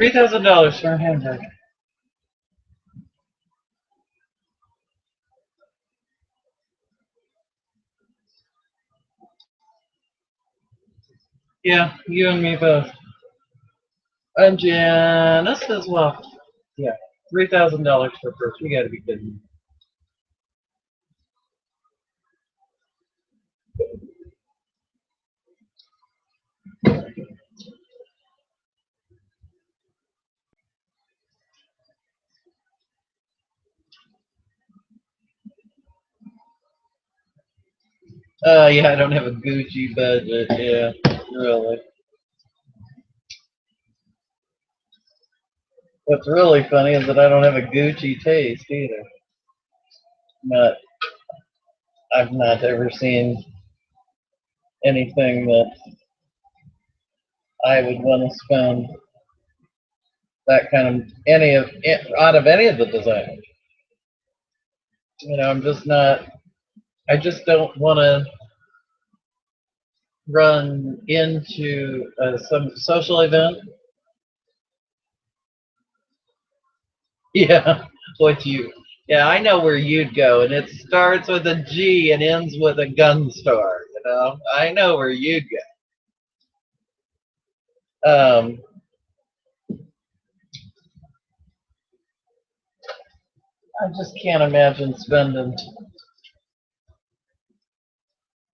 A: $3,000 for a handbag. Yeah, you and me both. And Janice as well. Yeah, $3,000 for a purse. You gotta be kidding me. Yeah, I don't have a Gucci budget. Yeah, really. What's really funny is that I don't have a Gucci taste either. But I've not ever seen anything that I would want to spend that kind of any of out of any of the designers. You know, I'm just not. I just don't want to run into some social event. Yeah, what you? Yeah, I know where you'd go, and it starts with a G and ends with a gun store. You know, I know where you'd go. I just can't imagine spending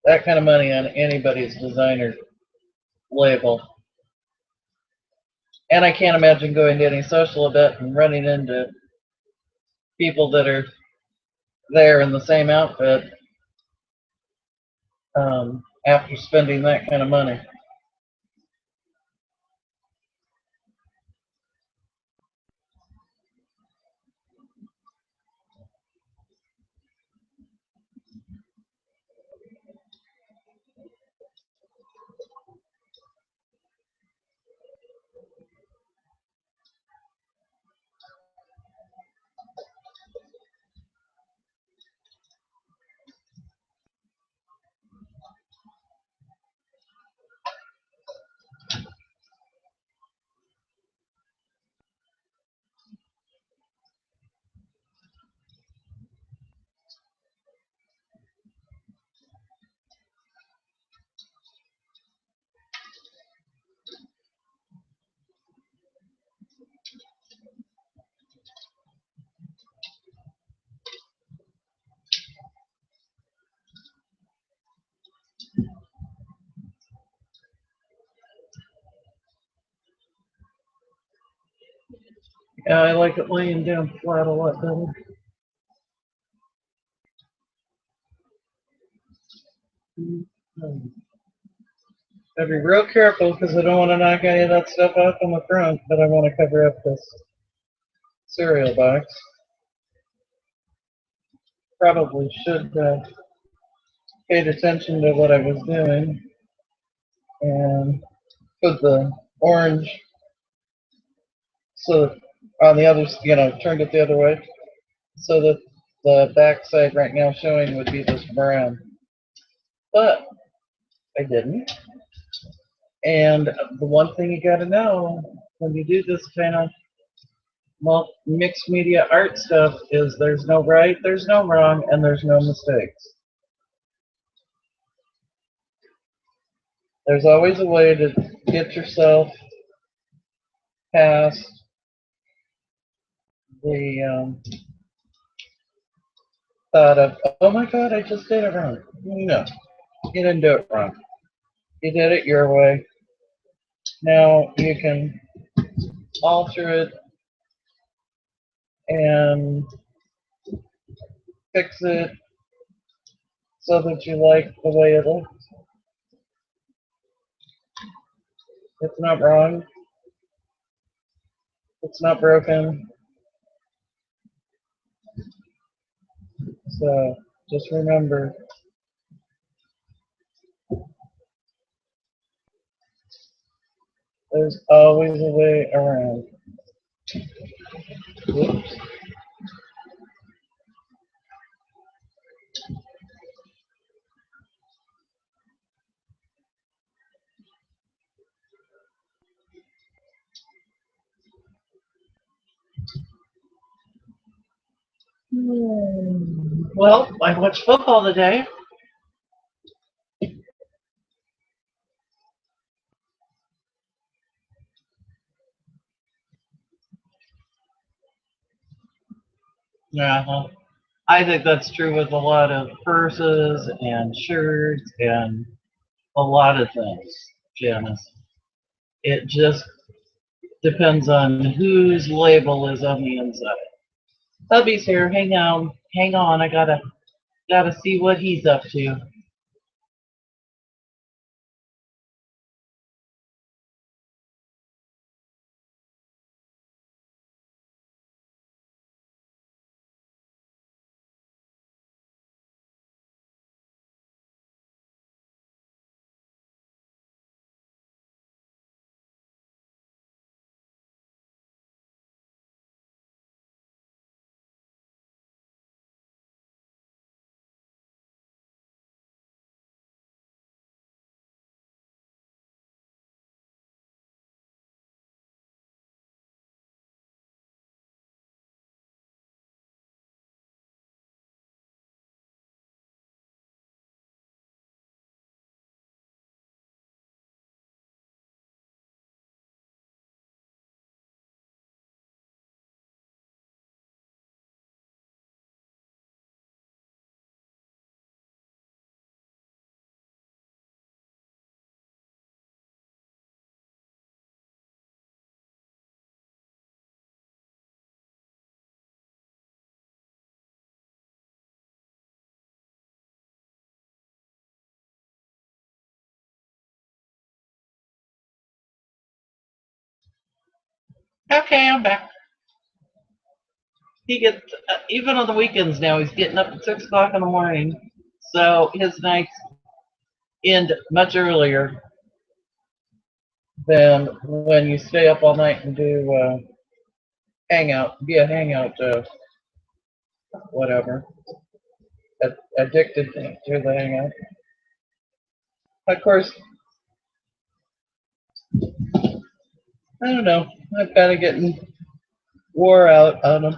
A: that kind of money on anybody's designer label. And I can't imagine going to any social event and running into people that are there in the same outfit after spending that kind of money. Yeah, I like it laying down flat a lot better. Gotta be real careful because I don't want to knock any of that stuff off on the front, but I want to cover up this cereal box. Probably should have paid attention to what I was doing and put the orange so on the other, turned it the other way so that the back side right now showing would be this brown. But I didn't. And the one thing you got to know when you do this kind of mixed media art stuff is there's no right, there's no wrong, and there's no mistakes. There's always a way to get yourself past the thought of, oh my God, I just did it wrong. No, you didn't do it wrong. You did it your way. Now you can alter it and fix it so that you like the way it looks. It's not wrong. It's not broken. So just remember, there's always a way around. Whoops. Well, I watched football today. Yeah, I think that's true with a lot of purses and shirts and a lot of things, Janice. It just depends on whose label is on the inside. Hubby's here. Hang on. I gotta see what he's up to. Okay, I'm back. He gets even on the weekends now. He's getting up at 6 o'clock in the morning, so his nights end much earlier than when you stay up all night and do hangout, whatever. Addicted to the hangout. Of course, I don't know. I'm kind of getting wore out on him.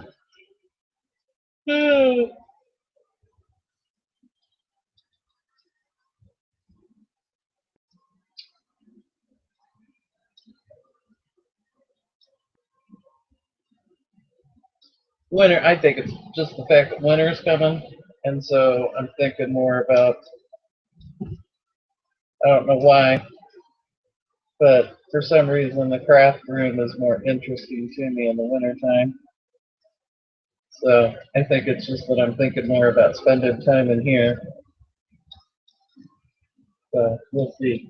A: Winter, I think it's just the fact that winter's coming, and so I'm thinking more about, I don't know why, but for some reason the craft room is more interesting to me in the wintertime. So I think it's just that I'm thinking more about spending time in here. So we'll see.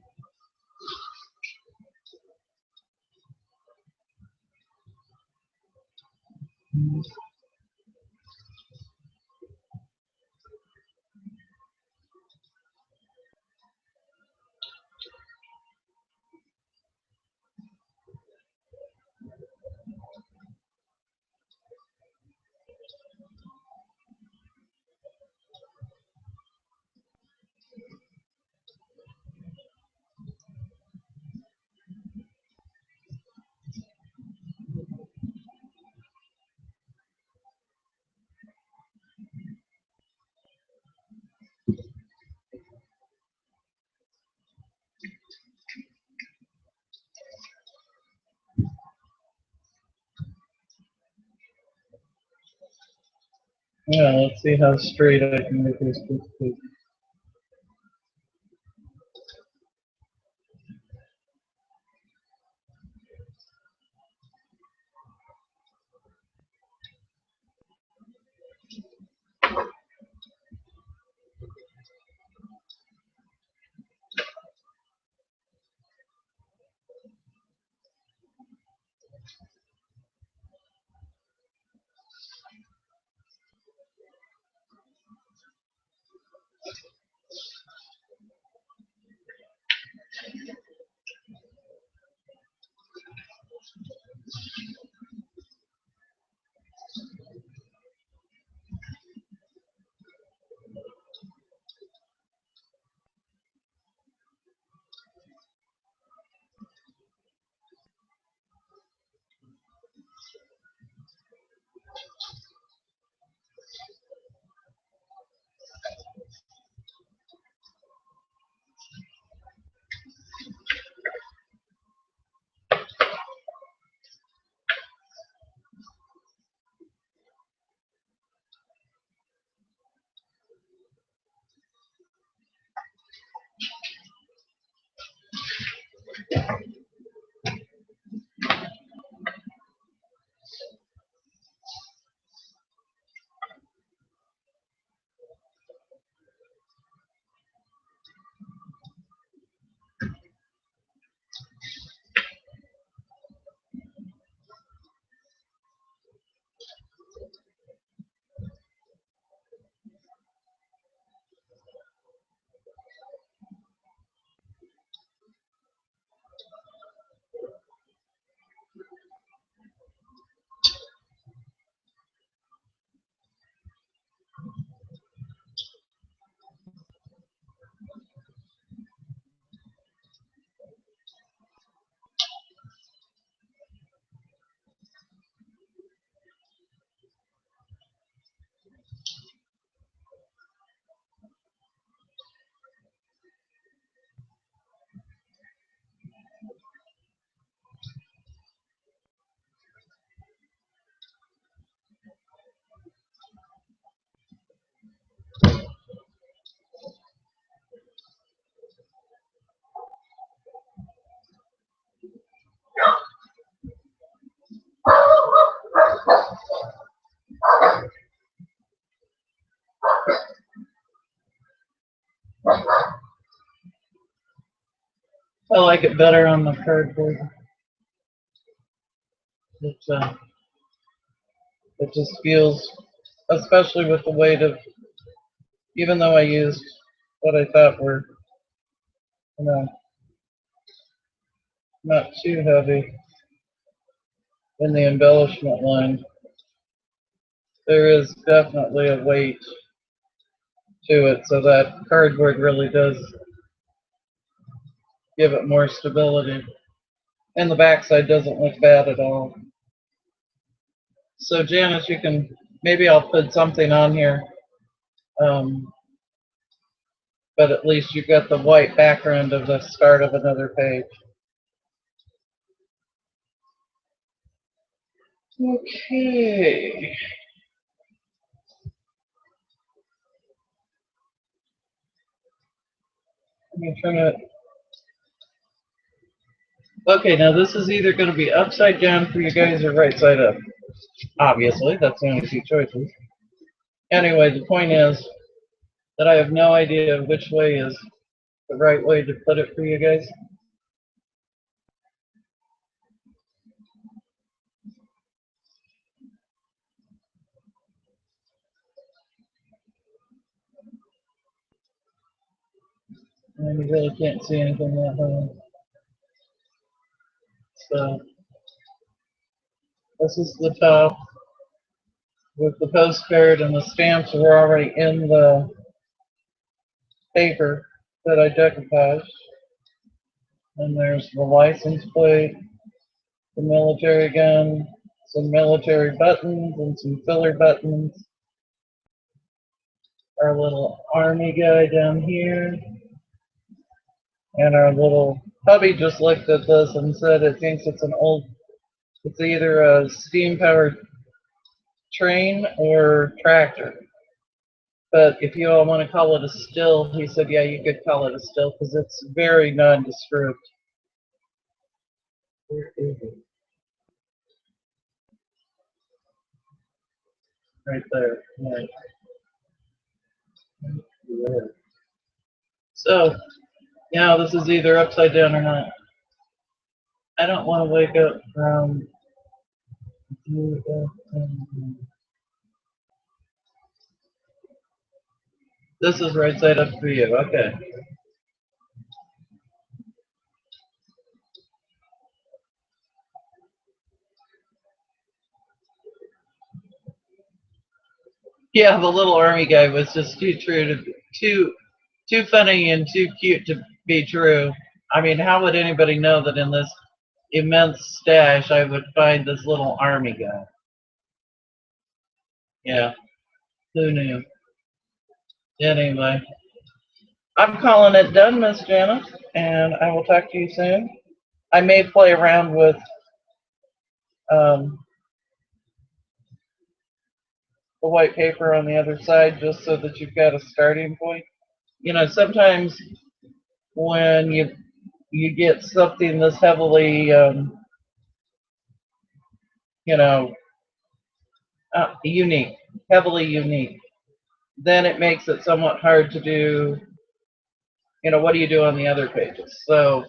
A: Yeah, let's see how straight I can make this. I like it better on the cardboard. It just feels, especially with the weight of, even though I used what I thought were, you know, not too heavy in the embellishment line, there is definitely a weight to it, so that cardboard really does give it more stability. And the backside doesn't look bad at all. So Janice, you can, maybe I'll put something on here, but at least you've got the white background of the start of another page. Okay. Let me turn it. Okay, now this is either going to be upside down for you guys or right side up. Obviously, that's the only two choices. Anyway, the point is that I have no idea which way is the right way to put it for you guys. And you really can't see anything that high. So this is the top with the postcard, and the stamps are already in the paper that I decoupaged. And there's the license plate, the military gun, some military buttons and some filler buttons. Our little army guy down here. And our little hubby just looked at this and said it thinks it's an old, it's either a steam powered train or tractor. But if you all want to call it a still, he said, yeah, you could call it a still because it's very nondescript. Where is it? Right there. Right. So, now this is either upside down or not. I don't want to wake up from. This is right side up for you. Okay. Yeah, the little army guy was just too true to too funny and too cute to be true. I mean, how would anybody know that in this immense stash I would find this little army guy? Yeah, who knew? Anyway, I'm calling it done, Miss Janice, and I will talk to you soon. I may play around with the white paper on the other side just so that you've got a starting point. You know, sometimes when you get something this heavily, you know, unique, heavily unique, then it makes it somewhat hard to do, you know, what do you do on the other pages? So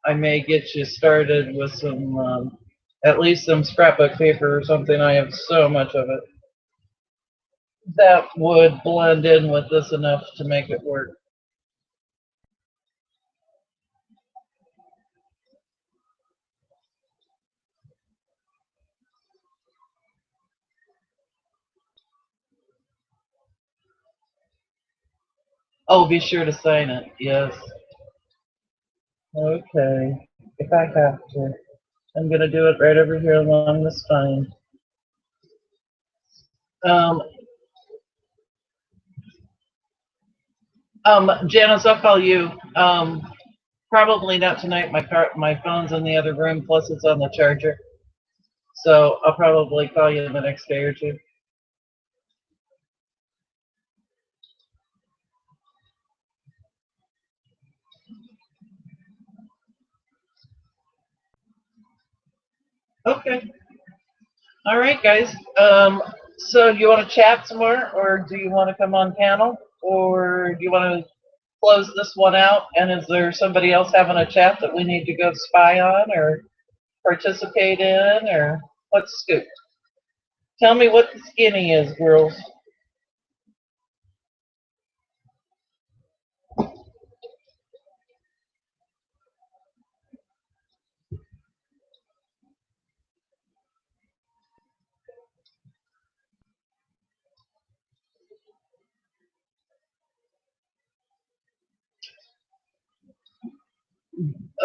A: I may get you started with some, at least some scrapbook paper or something. I have so much of it. That would blend in with this enough to make it work. Oh, be sure to sign it. Yes. Okay. If I have to. I'm going to do it right over here along the spine. Janice, I'll call you. Probably not tonight. My phone's in the other room, plus it's on the charger. So I'll probably call you in the next day or two. Okay. All right, guys. So you want to chat some more, or do you want to come on panel, or do you want to close this one out? And is there somebody else having a chat that we need to go spy on or participate in, or what's the scoop? Tell me what the skinny is, girls.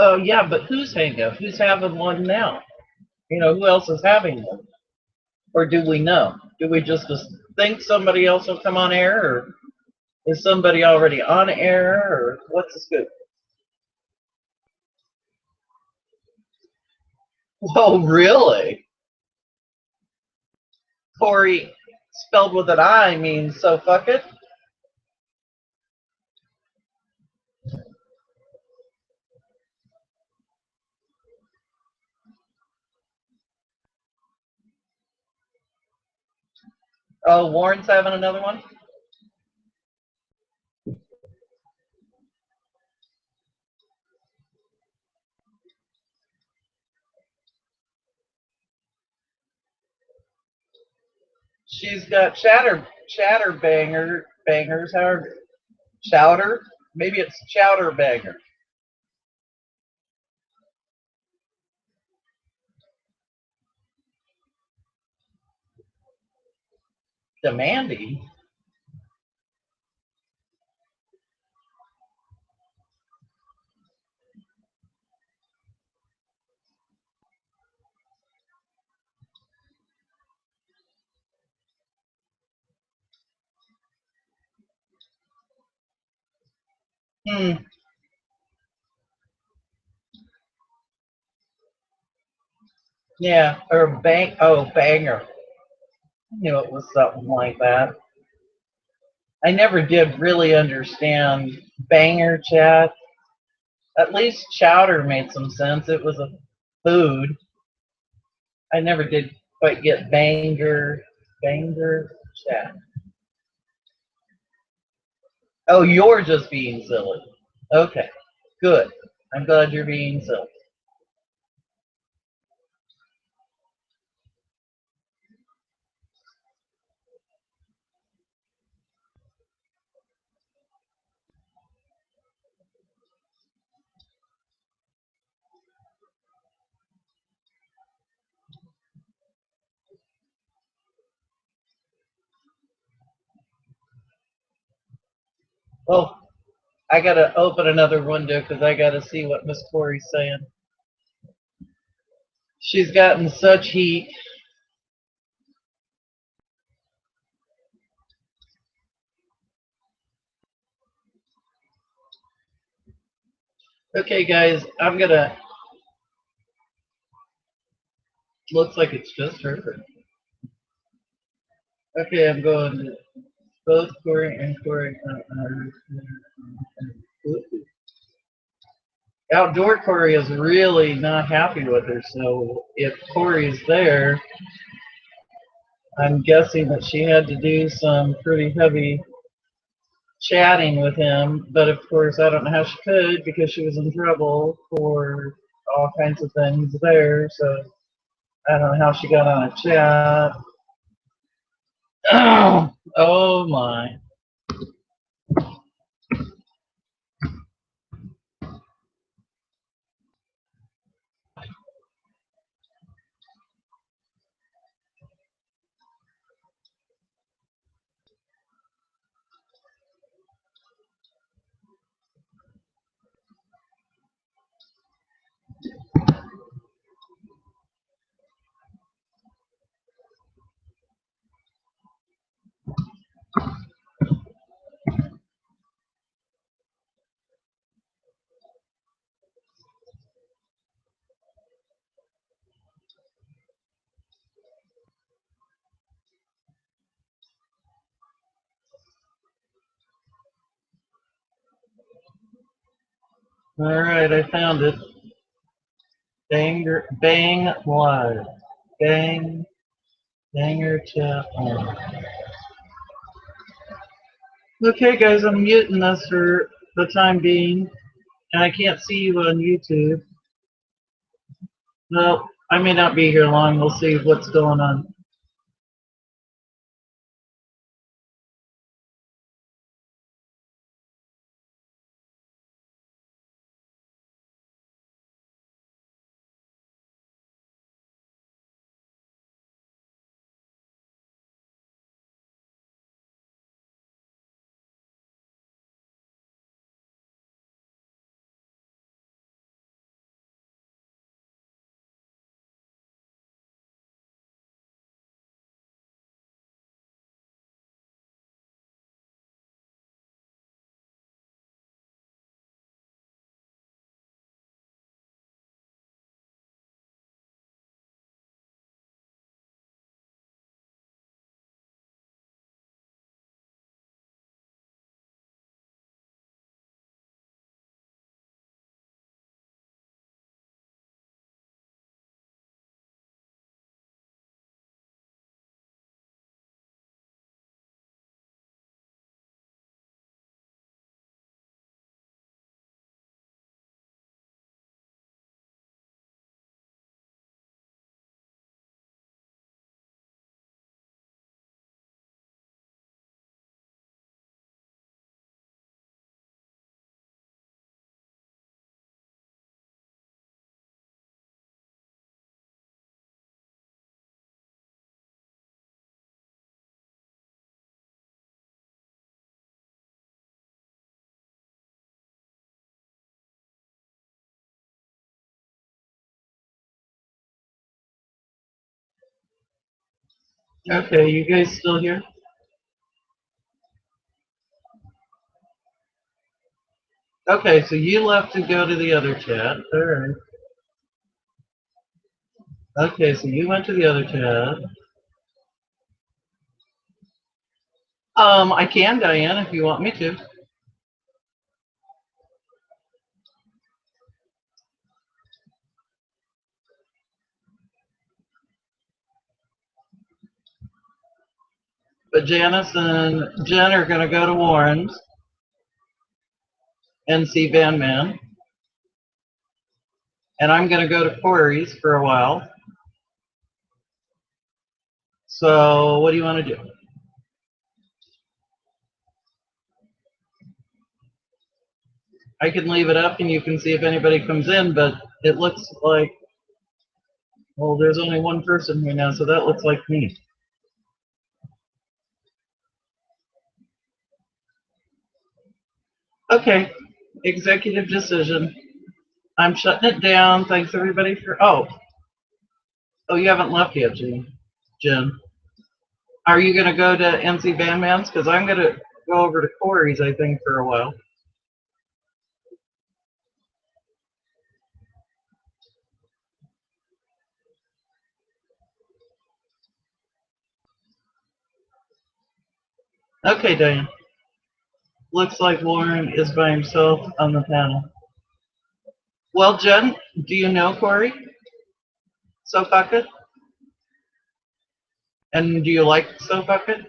A: Oh, yeah, but who's hanging up? Who's having one now? You know, who else is having one? Or do we know? Do we just think somebody else will come on air, or is somebody already on air, or what's the scoop? Oh, really? Corey, spelled with an I, means so fuck it? Oh, Warren's having another one? She's got bangers, however, chowder? Maybe it's chowder banger. Demanding? Hmm. Yeah, or banger. I knew it was something like that. I never did really understand banger chat. At least chowder made some sense. It was a food. I never did quite get banger chat. Oh, you're just being silly. Okay, good. I'm glad you're being silly. Well, I gotta open another window because I gotta see what Miss Corey's saying. She's gotten such heat. Okay, guys, I'm gonna. Looks like it's just her. Okay, I'm going to both Corey and Corey. Outdoor Corey is really not happy with her, so if Corey's there, I'm guessing that she had to do some pretty heavy chatting with him. But of course, I don't know how she could because she was in trouble for all kinds of things there. So I don't know how she got on a chat. Oh my. All right, I found it. Bang live. Bang, banger chat on. Okay, guys, I'm muting us for the time being, and I can't see you on YouTube. No, I may not be here long. We'll see what's going on. Okay, you guys still here? Okay, so you left to go to the other chat. All right. Okay, so you went to the other chat. I can, Diane, if you want me to. But Janice and Jen are going to go to Warren's and see Van Man. And I'm going to go to Corey's for a while. So what do you want to do? I can leave it up and you can see if anybody comes in, but it looks like, well, there's only one person here now, so that looks like me. Okay, executive decision. I'm shutting it down. Thanks everybody for, oh, you haven't left yet, Jen. Are you going to go to NC Van Man's? Because I'm going to go over to Corey's, I think, for a while. Okay, Diane. Looks like Warren is by himself on the panel. Well, Jen, do you know Corey Soap Bucket? And do you like Soap Bucket?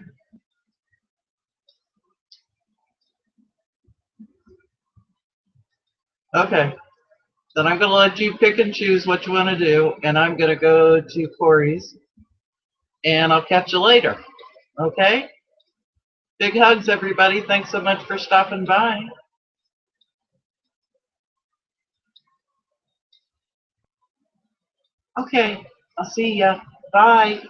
A: Okay. Then I'm going to let you pick and choose what you want to do, and I'm going to go to Corey's, and I'll catch you later. Okay? Big hugs, everybody. Thanks so much for stopping by. Okay. I'll see ya. Bye.